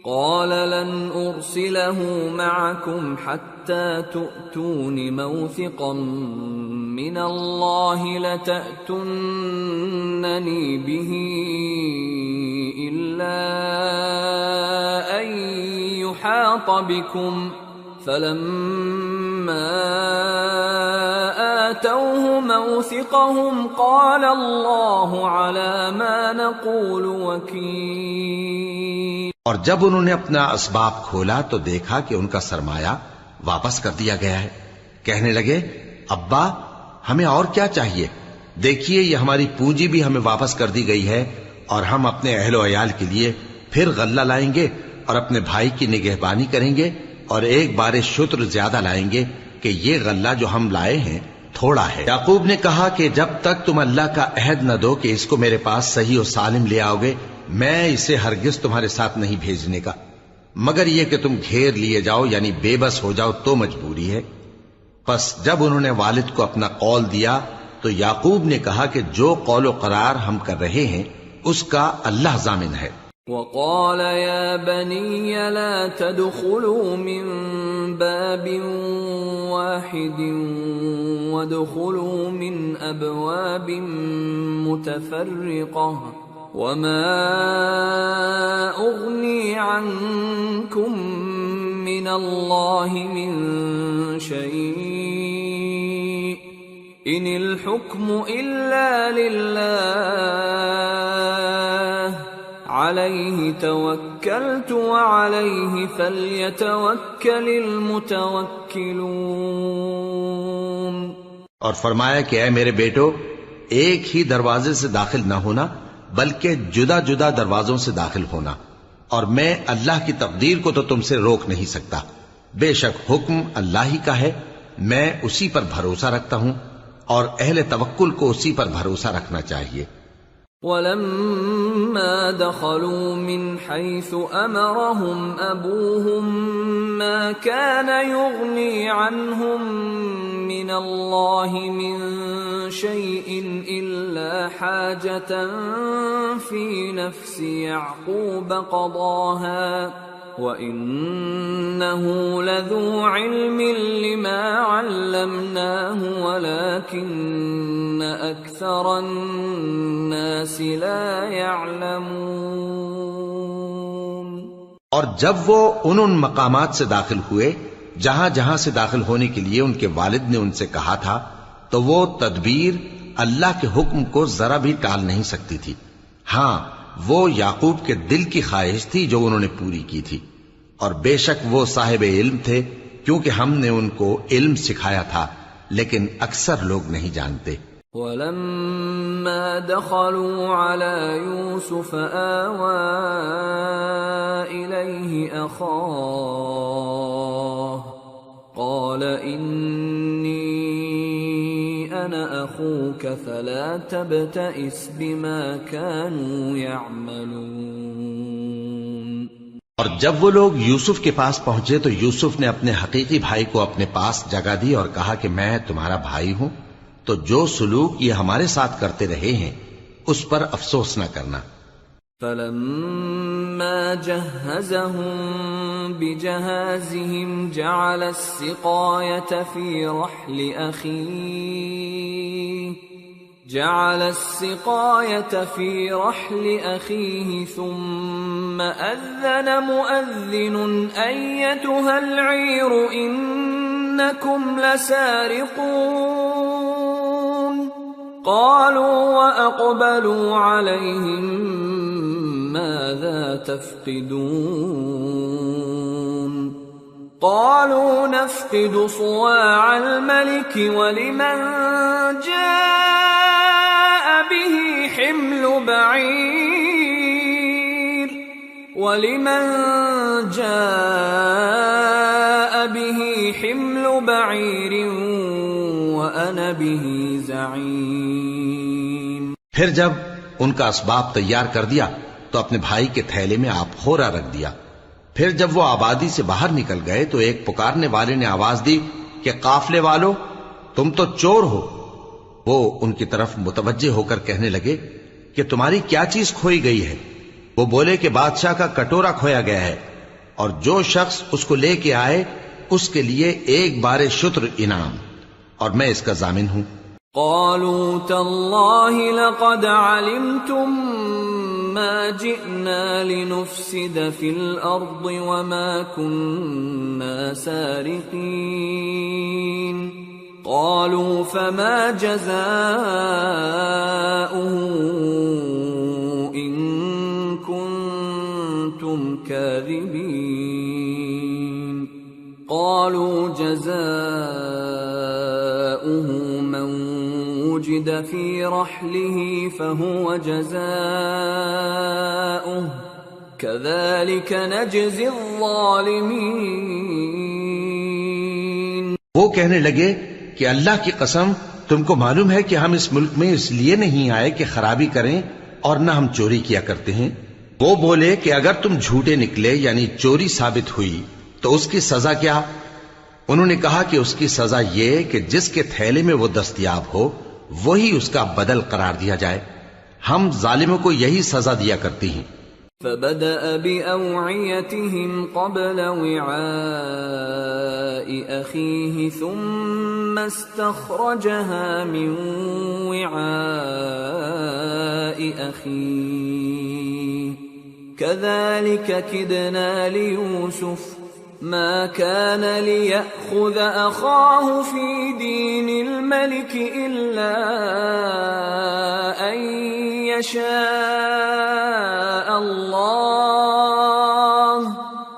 قال لن أرسله معكم حتى تؤتون موثقا من الله لتأتونني به إلا أن يحاط بكم فلما آتوه موثقهم قال الله على ما نقول وكيل. اور جب انہوں نے اپنا اسباب کھولا تو دیکھا کہ ان کا سرمایہ واپس کر دیا گیا ہے. کہنے لگے ابا ہمیں اور کیا چاہیے؟ دیکھیے یہ ہماری پونجی بھی ہمیں واپس کر دی گئی ہے اور ہم اپنے اہل و عیال کے لیے پھر غلہ لائیں گے اور اپنے بھائی کی نگہبانی کریں گے اور ایک بار شتر زیادہ لائیں گے کہ یہ غلہ جو ہم لائے ہیں تھوڑا ہے. یعقوب نے کہا کہ جب تک تم اللہ کا عہد نہ دو کہ اس کو میرے پاس صحیح و سالم لے آؤ گے میں اسے ہرگز تمہارے ساتھ نہیں بھیجنے کا، مگر یہ کہ تم گھیر لیے جاؤ یعنی بے بس ہو جاؤ تو مجبوری ہے. پس جب انہوں نے والد کو اپنا قول دیا تو یعقوب نے کہا کہ جو قول و قرار ہم کر رہے ہیں اس کا اللہ ضامن ہے. وقال يا بني لا تدخلوا من باب واحد وادخلوا من أبواب متفرقة وما أغني عنكم من الله من شيء إن الحكم إلا لله عليه توكلت وعليه فليتوكل المتوكلون. اور فرمایا کہ اے میرے بیٹو ایک ہی دروازے سے داخل نہ ہونا بلکہ جدا جدا دروازوں سے داخل ہونا، اور میں اللہ کی تقدیر کو تو تم سے روک نہیں سکتا. بے شک حکم اللہ ہی کا ہے، میں اسی پر بھروسہ رکھتا ہوں اور اہل توکل کو اسی پر بھروسہ رکھنا چاہیے. ولما دخلوا من حيث أمرهم أبوهم ما كان يغني عنهم من الله من شيء إلا حاجة في نفس يعقوب قضاها وَإِنَّهُ لَذُو عِلْمٍ لِّمَا عَلَّمْنَاهُ وَلَكِنَّ أَكْثَرَ النَّاسِ لَا يَعْلَمُونَ. اور جب وہ ان مقامات سے داخل ہوئے جہاں جہاں سے داخل ہونے کے لیے ان کے والد نے ان سے کہا تھا تو وہ تدبیر اللہ کے حکم کو ذرا بھی ٹال نہیں سکتی تھی. ہاں وہ یعقوب کے دل کی خواہش تھی جو انہوں نے پوری کی تھی، اور بے شک وہ صاحب علم تھے کیونکہ ہم نے ان کو علم سکھایا تھا، لیکن اکثر لوگ نہیں جانتے. وَلَمَّا دَخَلُوا عَلَى يُوسُفَ آوَى إِلَيْهِ أَخَاهُ قَالَ إِنِّي أَنَا أَخُوكَ فَلَا تَبْتَئِسْ بِمَا كَانُوا يَعْمَلُونَ. اور جب وہ لوگ یوسف کے پاس پہنچے تو یوسف نے اپنے حقیقی بھائی کو اپنے پاس جگہ دی اور کہا کہ میں تمہارا بھائی ہوں، تو جو سلوک یہ ہمارے ساتھ کرتے رہے ہیں اس پر افسوس نہ کرنا. فَلَمَّا جَهَّزَهُم بِجَهَازِهِمْ جَعَلَ السِّقَايَةَ فِي رَحْلِ أَخِيهِ ثُمَّ أَذَّنَ مُؤَذِّنٌ أَيَّتُهَا الْعِيرُ إِنَّكُمْ لَسَارِقُونَ. قَالُوا وَأَقْبَلُوا عَلَيْهِمْ مَاذَا تَفْقِدُونَ. قَالُوا نَفْقِدُ صُوَاعَ الْمَلِكِ وَلِمَنْ جَاءَ بِهِ حِمْلُ بَعِيرٍ وَأَنَا بِهِ زَعِيمٌ. پھر جب ان کا اسباب تیار کر دیا تو اپنے بھائی کے تھیلے میں آپ خورا رکھ دیا. پھر جب وہ آبادی سے باہر نکل گئے تو ایک پکارنے والے نے آواز دی کہ قافلے والو تم تو چور ہو. وہ ان کی طرف متوجہ ہو کر کہنے لگے کہ تمہاری کیا چیز کھوئی گئی ہے؟ وہ بولے کہ بادشاہ کا کٹورا کھویا گیا ہے، اور جو شخص اس کو لے کے آئے اس کے لیے ایک بار شتر انعام، اور میں اس کا ضامن ہوں. قالوا تالله لقد علمتم ما جئنا لنفسد في الأرض وما كنا سارقين قالوا فما جزاؤه إن كنتم كاذبين قالوا جزاؤه من وجد في رحله فهو جزاؤه كذلك نجزي الظالمين. وہ کہنے لگے کہ اللہ کی قسم تم کو معلوم ہے کہ ہم اس ملک میں اس لیے نہیں آئے کہ خرابی کریں اور نہ ہم چوری کیا کرتے ہیں. وہ بولے کہ اگر تم جھوٹے نکلے یعنی چوری ثابت ہوئی تو اس کی سزا کیا؟ انہوں نے کہا کہ اس کی سزا یہ کہ جس کے تھیلے میں وہ دستیاب ہو وہی اس کا بدل قرار دیا جائے. ہم ظالموں کو یہی سزا دیا کرتی ہیں. فبدأ بأوعيتهم قبل وعاء أخيه ثم استخرجها من وعاء أخيه كذلك كدنا ليوسف ما كان ليأخذ أخاه في دين الملك إلا أن يشاء الله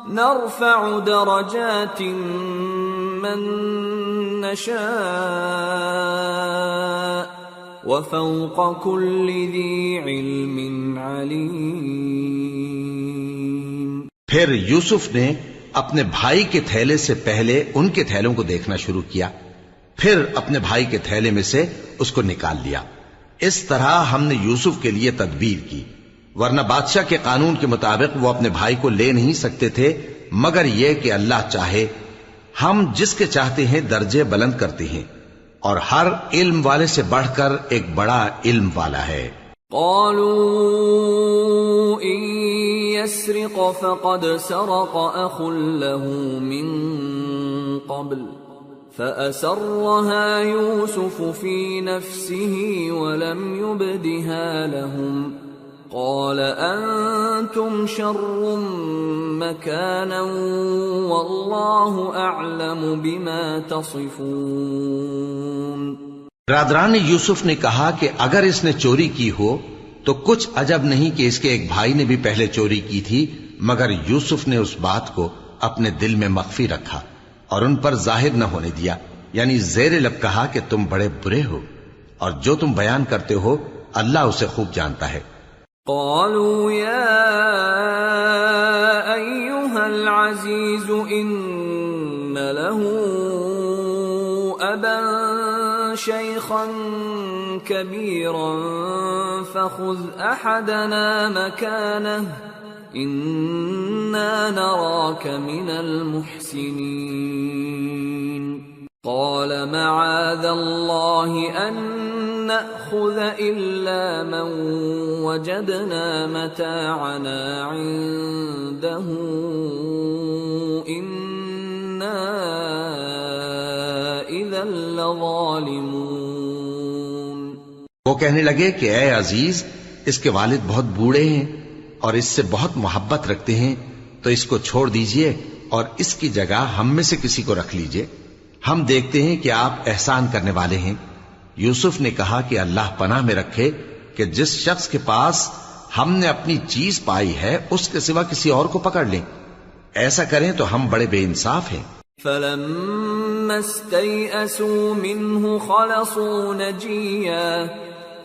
نرفع درجات من نشاء وفوق كل ذي علم عليم. پھر یوسف نے اپنے بھائی کے تھیلے سے پہلے ان کے تھیلوں کو دیکھنا شروع کیا، پھر اپنے بھائی کے تھیلے میں سے اس کو نکال لیا. اس طرح ہم نے یوسف کے لیے تدبیر کی، ورنہ بادشاہ کے قانون کے مطابق وہ اپنے بھائی کو لے نہیں سکتے تھے مگر یہ کہ اللہ چاہے. ہم جس کے چاہتے ہیں درجے بلند کرتے ہیں اور ہر علم والے سے بڑھ کر ایک بڑا علم والا ہے. قالوا إن يسرق فقد سرق أخ له من قبل فأسرها يوسف في نفسه ولم يبدها لهم قال أنتم شر مكانا والله أعلم بما تصفون. برادران یوسف نے کہا کہ اگر اس نے چوری کی ہو تو کچھ عجب نہیں کہ اس کے ایک بھائی نے بھی پہلے چوری کی تھی، مگر یوسف نے اس بات کو اپنے دل میں مخفی رکھا اور ان پر ظاہر نہ ہونے دیا، یعنی زیر لب کہا کہ تم بڑے برے ہو اور جو تم بیان کرتے ہو اللہ اسے خوب جانتا ہے. قالوا يا أيها العزيز إن له أبا شيخا كبيرا فخذ أحدنا مكانه إنا نراك من المحسنين. قال معاذ الله أن نأخذ إلا من وجدنا متاعنا عنده إنا إذا لظالمون. وہ کہنے لگے کہ اے عزیز، اس کے والد بہت بوڑھے ہیں اور اس سے بہت محبت رکھتے ہیں، تو اس کو چھوڑ دیجئے اور اس کی جگہ ہم میں سے کسی کو رکھ لیجئے، ہم دیکھتے ہیں کہ آپ احسان کرنے والے ہیں. یوسف نے کہا کہ اللہ پناہ میں رکھے کہ جس شخص کے پاس ہم نے اپنی چیز پائی ہے اس کے سوا کسی اور کو پکڑ لیں، ایسا کریں تو ہم بڑے بے انصاف ہیں. فَلَمَّا اسْتَيْأَسُوا مِنْهُ خَلَصُوا نَجِيًّا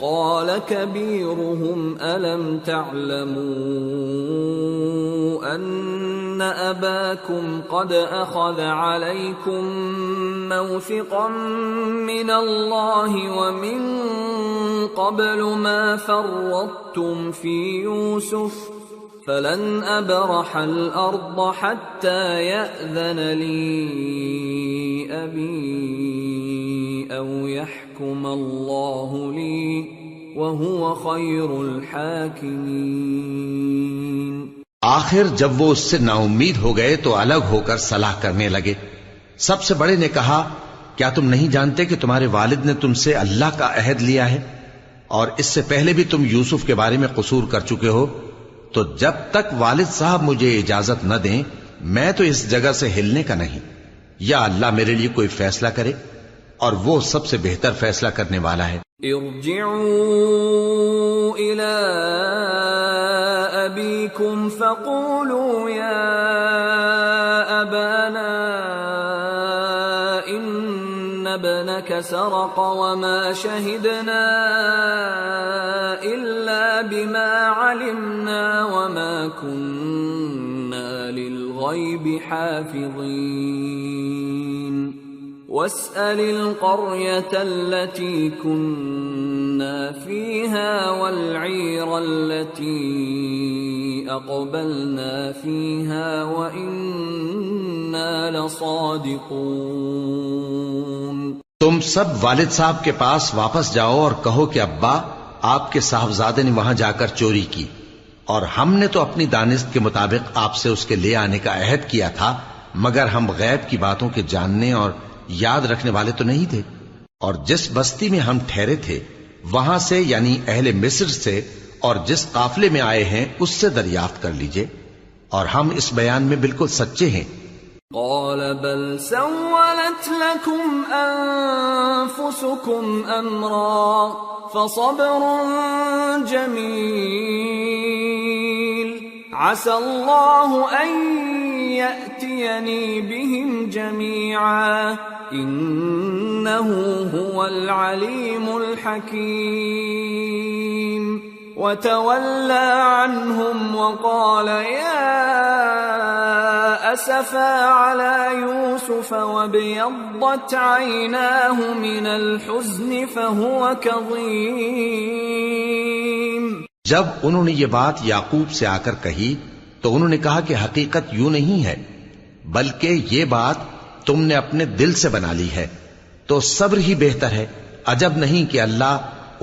قَالَ كَبِيرُهُمْ أَلَمْ تَعْلَمُوا أَنَّ أَبَاكُمْ قَدْ أَخَذَ عَلَيْكُمْ مَوْثِقًا مِّنَ اللَّهِ وَمِن قَبْلُ مَا فَرَّطتُمْ فِي يُوسُفَ فَلَنْ أَبْرَحَ الْأَرْضَ حَتَّى يَأْذَنَ لِي أَبِي أَوْ يَحْكُمَ اللَّهُ لِي وَهُوَ خَيْرُ الْحَاكِمِينَ. آخر جب وہ اس سے نا امید ہو گئے تو الگ ہو کر صلاح کرنے لگے. سب سے بڑے نے کہا کیا تم نہیں جانتے کہ تمہارے والد نے تم سے اللہ کا عہد لیا ہے اور اس سے پہلے بھی تم یوسف کے بارے میں قصور کر چکے ہو، تو جب تک والد صاحب مجھے اجازت نہ دیں میں تو اس جگہ سے ہلنے کا نہیں، یا اللہ میرے لیے کوئی فیصلہ کرے، اور وہ سب سے بہتر فیصلہ کرنے والا ہے۔ ارجعوا إلى أبيكم فقولوا يا أبانا إن ابنك سرق وما شهدنا إلا بما علمنا وما كنا للغيب حافظين واسأل القرية التي كنا فيها والعير التي أقبلنا فيها وإنا لصادقون۔ تم سب والد صاحب کے پاس واپس جاؤ اور کہو کہ ابا، آپ کے صاحبزادے نے وہاں جا کر چوری کی، اور ہم نے تو اپنی دانست کے مطابق آپ سے اس کے لے آنے کا عہد کیا تھا، مگر ہم غیب کی باتوں کے جاننے اور یاد رکھنے والے تو نہیں تھے، اور جس بستی میں ہم ٹھہرے تھے وہاں سے یعنی اہل مصر سے اور جس قافلے میں آئے ہیں اس سے دریافت کر لیجئے، اور ہم اس بیان میں بالکل سچے ہیں۔ قال بل سولت لكم أنفسكم أمرا فصبر جميل عسى الله أن يأتيني بهم جميعا إنه هو العليم الحكيم وتولى عنهم وقال يا أسفا على يوسف وابيضت عيناه من الحزن فهو كظيم۔ جب انہوں نے یہ بات یعقوب سے آ کر کہی تو انہوں نے کہا کہ حقیقت یوں نہیں ہے، بلکہ یہ بات تم نے اپنے دل سے بنا لی ہے، تو صبر ہی بہتر ہے، عجب نہیں کہ اللہ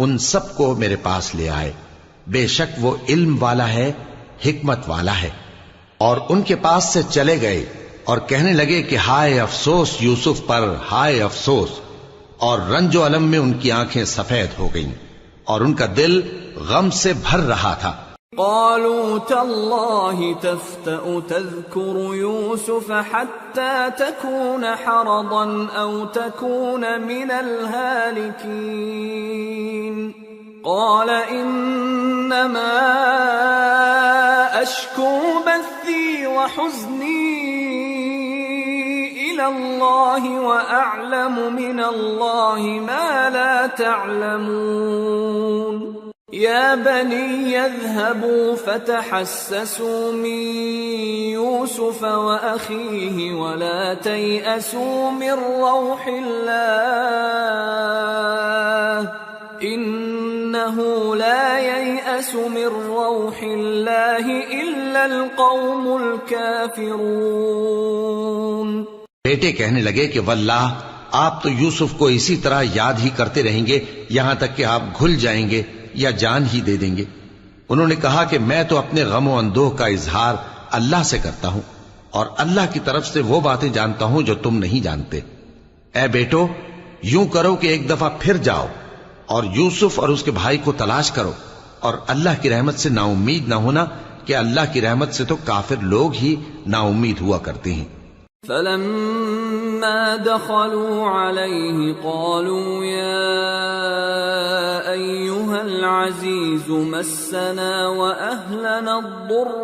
ان سب کو میرے پاس لے آئے، بے شک وہ علم والا ہے، حکمت والا ہے۔ اور ان کے پاس سے چلے گئے اور کہنے لگے کہ ہائے افسوس یوسف پر، ہائے افسوس، اور رنج و الم میں ان کی آنکھیں سفید ہو گئیں اور ان کا دل غم سے بھر رہا تھا۔ قالوا تالله تفتأ تذكر يوسف حتى تكون حرضا أو تكون من الهالكين قال إنما أشكو بثي وحزني إلى الله وأعلم من الله ما لا تعلمون يا بني اذهبوا فتحسسوا من يوسف وأخيه ولا تيأسوا من روح الله إنه لا ييأس من روح الله إلا القوم الكافرون۔ بیٹے کہنے لگے کہ واللہ آپ تو یوسف کو اسی طرح یاد ہی کرتے رہیں گے یہاں تک کہ آپ گھل جائیں گے یا جان ہی دے دیں گے۔ انہوں نے کہا کہ میں تو اپنے غم و اندوہ کا اظہار اللہ سے کرتا ہوں، اور اللہ کی طرف سے وہ باتیں جانتا ہوں جو تم نہیں جانتے۔ اے بیٹو، یوں کرو کہ ایک دفعہ پھر جاؤ اور یوسف اور اس کے بھائی کو تلاش کرو، اور اللہ کی رحمت سے نا امید نہ ہونا کہ اللہ کی رحمت سے تو کافر لوگ ہی نا امید ہوا کرتے ہیں۔ فلما دخلوا عليه قالوا يا أيها العزيز مسنا وأهلنا الضر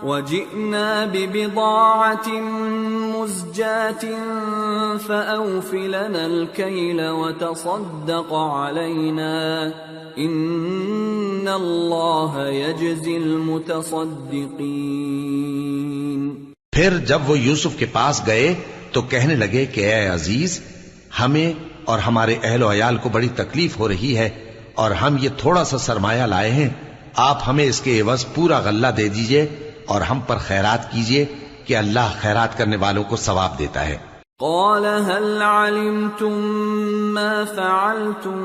وجئنا ببضاعة مزجاة فأوف لنا الكيل وتصدق علينا إن الله يجزي المتصدقين۔ پھر جب وہ یوسف کے پاس گئے تو کہنے لگے کہ اے عزیز، ہمیں اور ہمارے اہل و عیال کو بڑی تکلیف ہو رہی ہے، اور ہم یہ تھوڑا سا سرمایہ لائے ہیں، آپ ہمیں اس کے عوض پورا غلہ دے دیجئے اور ہم پر خیرات کیجئے کہ اللہ خیرات کرنے والوں کو ثواب دیتا ہے۔ قال هل علمتم ما فعلتم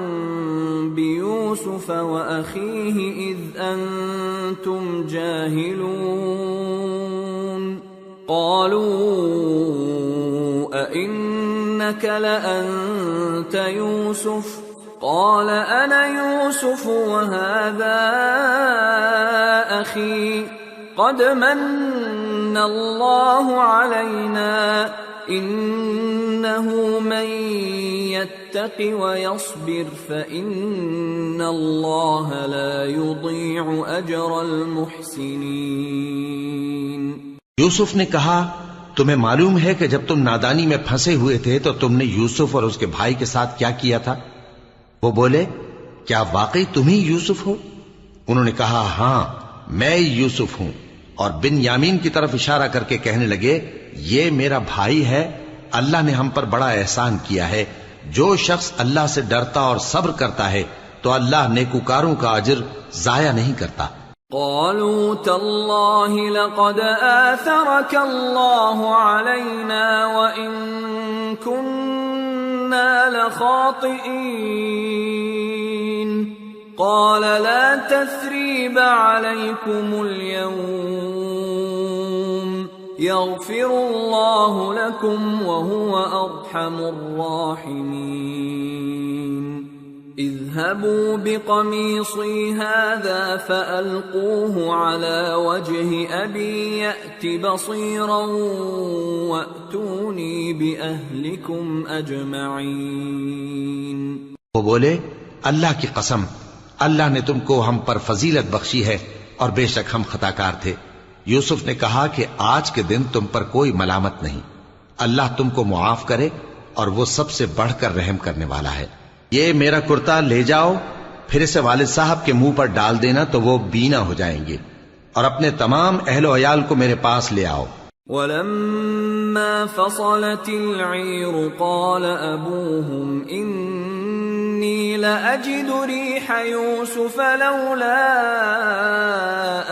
بيوسف وأخيه إذ أنتم جاهلون قالوا أئنك إنك لأنت يوسف قال أنا يوسف وهذا أخي قد من الله علينا إنه من يتق ويصبر فإن الله لا يضيع أجر المحسنين. یوسف نے کہا تمہیں معلوم ہے کہ جب تم نادانی میں پھنسے ہوئے تھے تو تم نے یوسف اور اس کے بھائی کے ساتھ کیا کیا تھا؟ وہ بولے کیا واقعی تم ہی یوسف ہو؟ انہوں نے کہا ہاں میں یوسف ہوں، اور بن یامین کی طرف اشارہ کر کے کہنے لگے یہ میرا بھائی ہے، اللہ نے ہم پر بڑا احسان کیا ہے، جو شخص اللہ سے ڈرتا اور صبر کرتا ہے تو اللہ نیکوکاروں کا اجر ضائع نہیں کرتا. قالوا تالله لقد آثرك الله علينا وإن كنا لخاطئين قال لا تثريب عليكم اليوم يغفر الله لكم وهو أرحم الراحمين. اذهبوا بقميصي هذا فألقوه على وجه أبي يأت بصيرا وأتوني بأهلكم أجمعين. وہ بولے اللہ کی قسم اللہ نے تم کو ہم پر فضیلت بخشی ہے اور بے شک ہم خطاکار تھے. یوسف نے کہا کہ آج کے دن تم پر کوئی ملامت نہیں، اللہ تم کو معاف کرے اور وہ سب سے بڑھ کر رحم کرنے والا ہے. یہ میرا کرتا لے جاؤ، پھر اسے والد صاحب کے منہ پر ڈال دینا تو وہ بینا ہو جائیں گے، اور اپنے تمام اہل و عیال کو میرے پاس لے آؤ. وَلَمَّا فَصَلَتِ الْعِيرُ قَالَ أَبُوهُمْ إِنِّي لَأَجِدُ رِيحَ يُوسُفَ لَوْلَا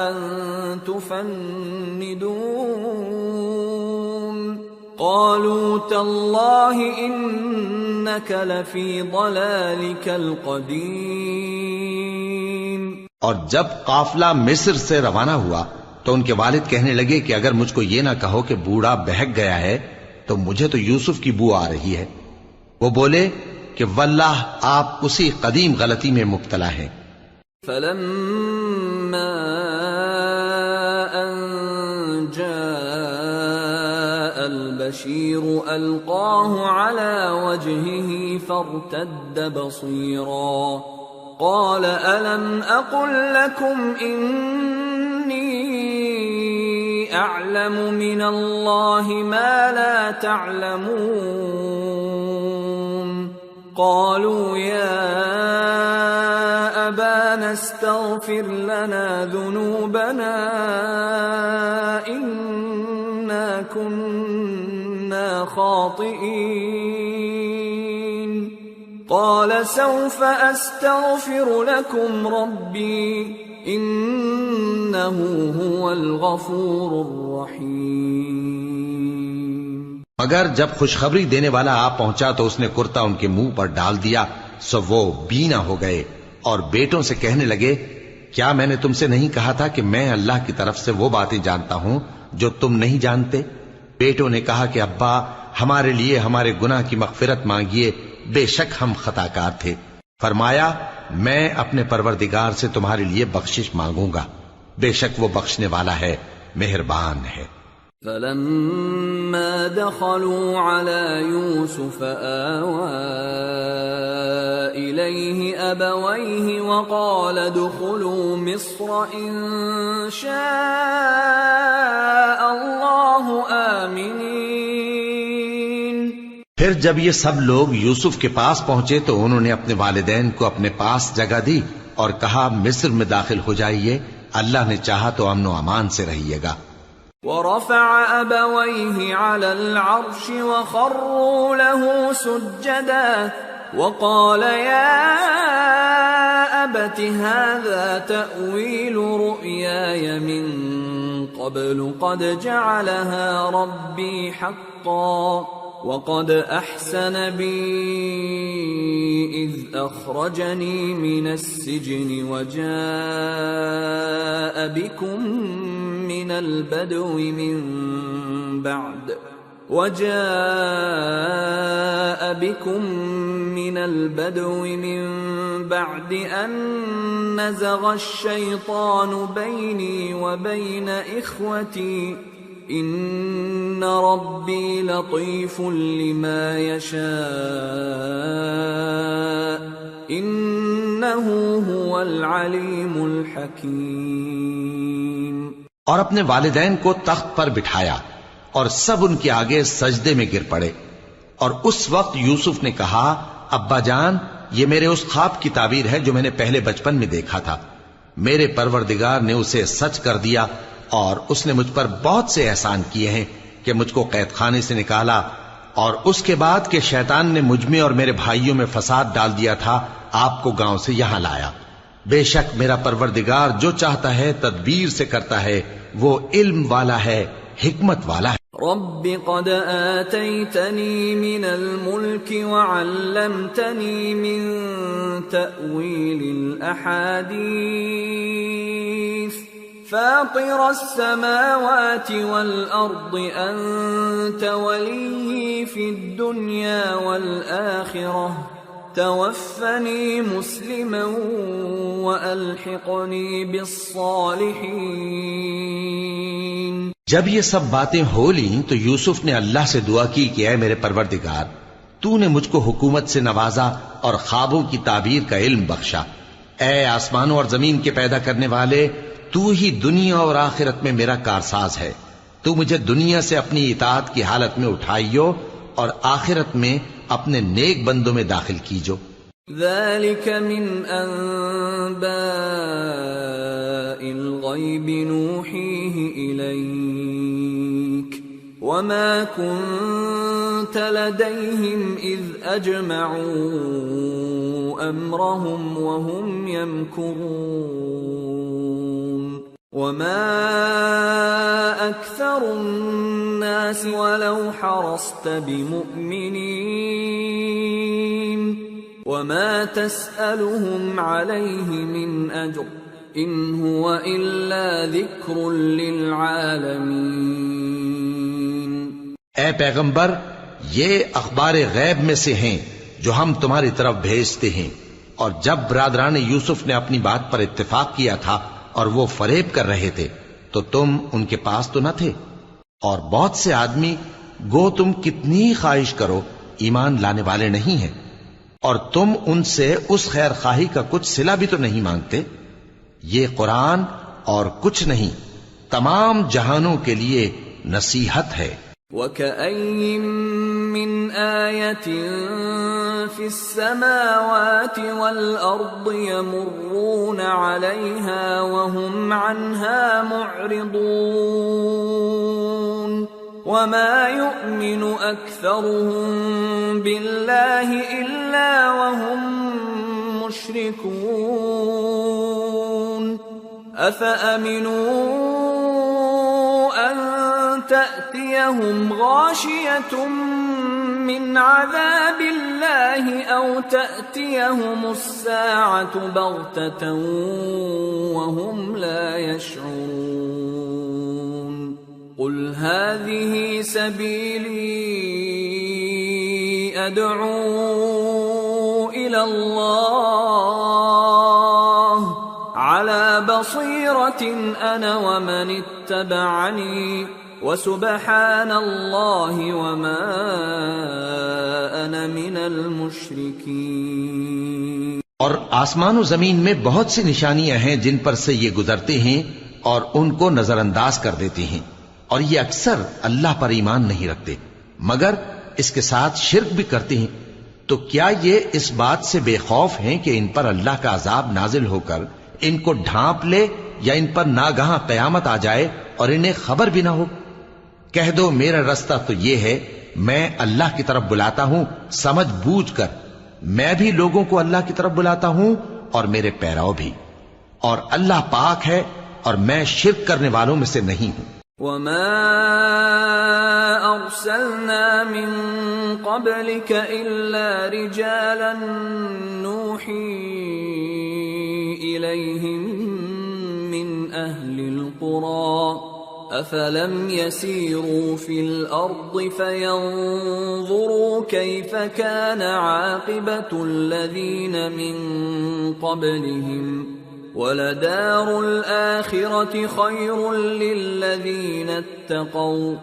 أَن تُفَنِّدُونَ قَالُوا تَاللَّهِ إِنَّكَ لَفِي ضَلَالِكَ الْقَدِيمِ. اور جب قافلہ مصر سے روانہ ہوا تو ان کے والد کہنے لگے کہ اگر مجھ کو یہ نہ کہو کہ بوڑھا بہک گیا ہے تو مجھے تو یوسف کی بو آ رہی ہے. وہ بولے کہ واللہ آپ اسی قدیم غلطی میں مبتلا ہیں. فَلَمَّا أَن جَاءَ الْبَشِيرُ أَلْقَاهُ عَلَى وَجْهِهِ فَارْتَدَّ بَصِيرًا قَالَ أَلَمْ أَقُلْ لَكُمْ إِنِّي أَعْلَمُ مِنَ اللَّهِ مَا لَا تَعْلَمُونَ قَالُوا يَا أَبَانَا اسْتَغْفِرْ لَنَا ذُنُوبَنَا إِنَّا كُنَّا خَاطِئِينَ قَالَ سَوْفَ أَسْتَغْفِرُ لَكُمْ رَبِّي إِنَّهُ هُوَ الْغَفُورُ الرَّحِيمُ. مگر جب خوشخبری دینے والا آ پہنچا تو اس نے کرتا ان کے منہ پر ڈال دیا، سو وہ بینا ہو گئے اور بیٹوں سے کہنے لگے کیا میں نے تم سے نہیں کہا تھا کہ میں اللہ کی طرف سے وہ باتیں جانتا ہوں جو تم نہیں جانتے؟ بیٹوں نے کہا کہ ابا ہمارے لیے ہمارے گناہ کی مغفرت مانگیے، بے شک ہم خطاکار تھے. فرمایا میں اپنے پروردگار سے تمہارے لیے بخشش مانگوں گا، بے شک وہ بخشنے والا ہے، مہربان ہے. فَلَمَّا دَخَلُوا عَلَى يُوسُفَ آوَى إِلَيْهِ أَبَوَيْهِ وَقَالَ ادْخُلُوا مِصْرَ إِن شَاءَ اللَّهُ آمِنِينَ. پھر جب یہ سب لوگ یوسف کے پاس پہنچے تو انہوں نے اپنے والدین کو اپنے پاس جگہ دی اور کہا مصر میں داخل ہو جائیے، اللہ نے چاہا تو امن و امان سے رہیے گا. وَرَفَعَ أَبَوَيْهِ عَلَى الْعَرْشِ وَخَرُّوا لَهُ سُجَّدًا وَقَالَ يَا أَبَتِ هَذَا تَأْوِيلُ رُؤْيَايَ مِن قَبْلُ قَدْ جَعَلَهَا رَبِّي حَقًّا وَقَدْ أَحْسَنَ بِي إِذْ أَخْرَجَنِي مِنَ السِّجْنِ وَجَاءَ بِكُم مِّنَ الْبَدْوِ مِن وجاء بكم من البدو من بعد أن نزغ الشيطان بيني وبين إخوتي إن ربي لطيف لما يشاء إنه هو العليم الحكيم۔ اور اپنے والدین کو تخت پر بٹھایا اور سب ان کے آگے سجدے میں گر پڑے، اور اس وقت یوسف نے کہا، ابا جان، یہ میرے اس خواب کی تعبیر ہے جو میں نے پہلے بچپن میں دیکھا تھا۔ میرے پروردگار نے اسے سچ کر دیا، اور اس نے مجھ پر بہت سے احسان کیے ہیں کہ مجھ کو قید خانے سے نکالا، اور اس کے بعد کہ شیطان نے مجھ میں اور میرے بھائیوں میں فساد ڈال دیا تھا، آپ کو گاؤں سے یہاں لایا۔ بے شک میرا پروردگار جو چاہتا ہے تدبیر سے کرتا ہے، وہ علم والا ہے، حکمت والا ہے۔ رب قد آتيتني من الملك وعلمتني من تأويل الأحاديث فاطر السماوات والأرض أنت ولي في الدنيا والآخرة توفني مسلما وألحقني بالصالحين۔ جب یہ سب باتیں ہو لیں تو یوسف نے اللہ سے دعا کی کہ اے میرے پروردگار، تو نے مجھ کو حکومت سے نوازا اور خوابوں کی تعبیر کا علم بخشا۔ اے آسمانوں اور زمین کے پیدا کرنے والے، تو ہی دنیا اور آخرت میں میرا کارساز ہے۔ تو مجھے دنیا سے اپنی اطاعت کی حالت میں اٹھائیو اور آخرت میں اپنے نیک بندوں میں داخل کیجو۔ ذلك من أنباء الغيب نوحيه إليك وما كنت لديهم إذ أجمعوا أمرهم وهم يمكرون وما أكثر الناس ولو حرصت بمؤمنين وما تسألهم عليه من أجر إن هو إلا ذكر للعالمين۔ اے پیغمبر، یہ اخبار غیب میں سے ہیں جو ہم تمہاری طرف بھیجتے ہیں، اور جب برادران یوسف نے اپنی بات پر اتفاق کیا تھا اور وہ فریب کر رہے تھے تو تم ان کے پاس تو نہ تھے، اور بہت سے آدمی گو تم کتنی خواہش کرو ایمان لانے والے نہیں ہیں، اور تم ان سے اس خیر خواہی کا کچھ صلہ بھی تو نہیں مانگتے۔ یہ قرآن اور کچھ نہیں، تمام جہانوں کے لیے نصیحت ہے۔ وَكَأَيِّن مِّنْ آيَةٍ فِي السَّمَاوَاتِ وَالْأَرْضِ يَمُرُّونَ عَلَيْهَا وَهُمْ عَنْهَا مُعْرِضُونَ وَمَا يُؤْمِنُ أَكْثَرُهُم بِاللَّهِ إِلَّا وَهُم مُشْرِكُونَ أَفَأَمِنُوا أَن تَأْتِيَهُمْ غَاشِيَةٌ مِّنْ عَذَابِ اللَّهِ أَوْ تَأْتِيَهُمُ السَّاعَةُ بَغْتَةً وَهُمْ لَا يَشْعُرُونَ قُلْ هَٰذِهِ سَبِيلِي أَدْعُو إِلَى اللَّهِ عَلَى بَصِيرَةٍ أَنَا وَمَنِ اتَّبَعَنِي وَسُبْحَانَ اللَّهِ وَمَا أَنَا مِنَ الْمُشْرِكِينَ۔ اور آسمان و زمین میں بہت سی نشانیاں ہیں جن پر سے یہ گزرتے ہیں اور ان کو نظر انداز کر دیتے ہیں، اور یہ اکثر اللہ پر ایمان نہیں رکھتے مگر اس کے ساتھ شرک بھی کرتے ہیں۔ تو کیا یہ اس بات سے بے خوف ہیں کہ ان پر اللہ کا عذاب نازل ہو کر ان کو ڈھانپ لے، یا ان پر ناگہاں قیامت آ جائے اور انہیں خبر بھی نہ ہو؟ کہہ دو میرا رستہ تو یہ ہے، میں اللہ کی طرف بلاتا ہوں سمجھ بوجھ کر، میں بھی لوگوں کو اللہ کی طرف بلاتا ہوں اور میرے پیراؤ بھی، اور اللہ پاک ہے اور میں شرک کرنے والوں میں سے نہیں ہوں۔ وَمَا أَرْسَلْنَا مِن قَبْلِكَ إِلَّا رِجَالًا نُوحِي إِلَيْهِم مِّنْ أَهْلِ الْقُرَىٰ أفلم يسيروا في الأرض فينظروا كيف كان عاقبة الذين من قبلهم ولدار الآخرة خير للذين اتقوا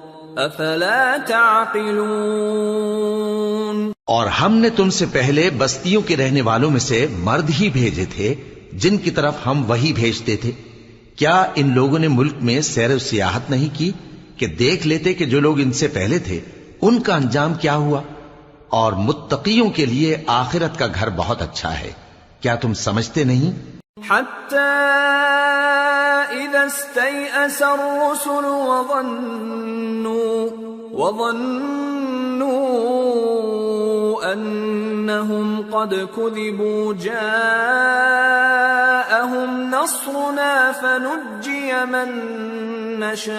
أفلا تعقلون۔ اور ہم نے تم سے پہلے بستیوں کے رہنے والوں میں سے مرد ہی بھیجے تھے جن کی طرف ہم وحی بھیجتے تھے۔ کیا ان لوگوں نے ملک میں سیر و سیاحت نہیں کی کہ دیکھ لیتے کہ جو لوگ ان سے پہلے تھے ان کا انجام کیا ہوا؟ اور متقیوں کے لیے آخرت کا گھر بہت اچھا ہے، کیا تم سمجھتے نہیں؟ حتى إذا استيأس الرسل وظنوا أنهم قد كذبوا جاءهم نصرنا فنجي من نشاء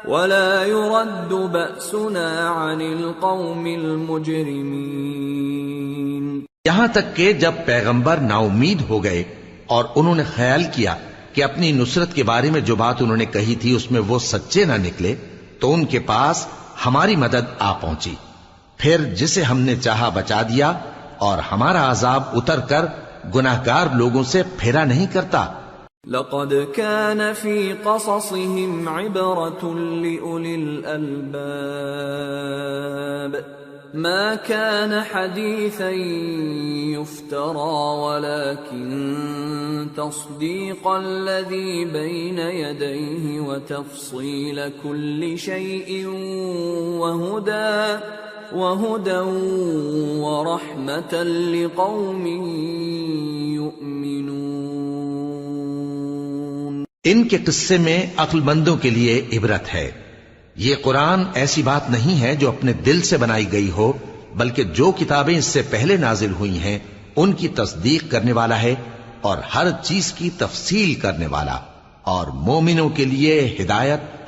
ولا يرد بأسنا عن القوم المجرمين۔ یہاں تک کہ جب پیغمبر نا امید ہو گئے اور انہوں نے خیال کیا کہ اپنی نصرت کے بارے میں جو بات انہوں نے کہی تھی اس میں وہ سچے نہ نکلے تو ان کے پاس ہماری مدد آ پہنچی، پھر جسے ہم نے چاہا بچا دیا، اور ہمارا عذاب اتر کر گناہگار لوگوں سے پھیرا نہیں کرتا۔ لقد كان في قصصهم عبرة لأولي الألباب ما كان حديثا يفترى ولكن تصديق الذي بين يديه وتفصيل كل شيء وهدى ورحمة لقوم يؤمنون۔ ان کے قصے میں عقل مندوں کے لیے عبرت ہے۔ یہ قرآن ایسی بات نہیں ہے جو اپنے دل سے بنائی گئی ہو، بلکہ جو کتابیں اس سے پہلے نازل ہوئی ہیں ان کی تصدیق کرنے والا ہے اور ہر چیز کی تفصیل کرنے والا، اور مومنوں کے لیے ہدایت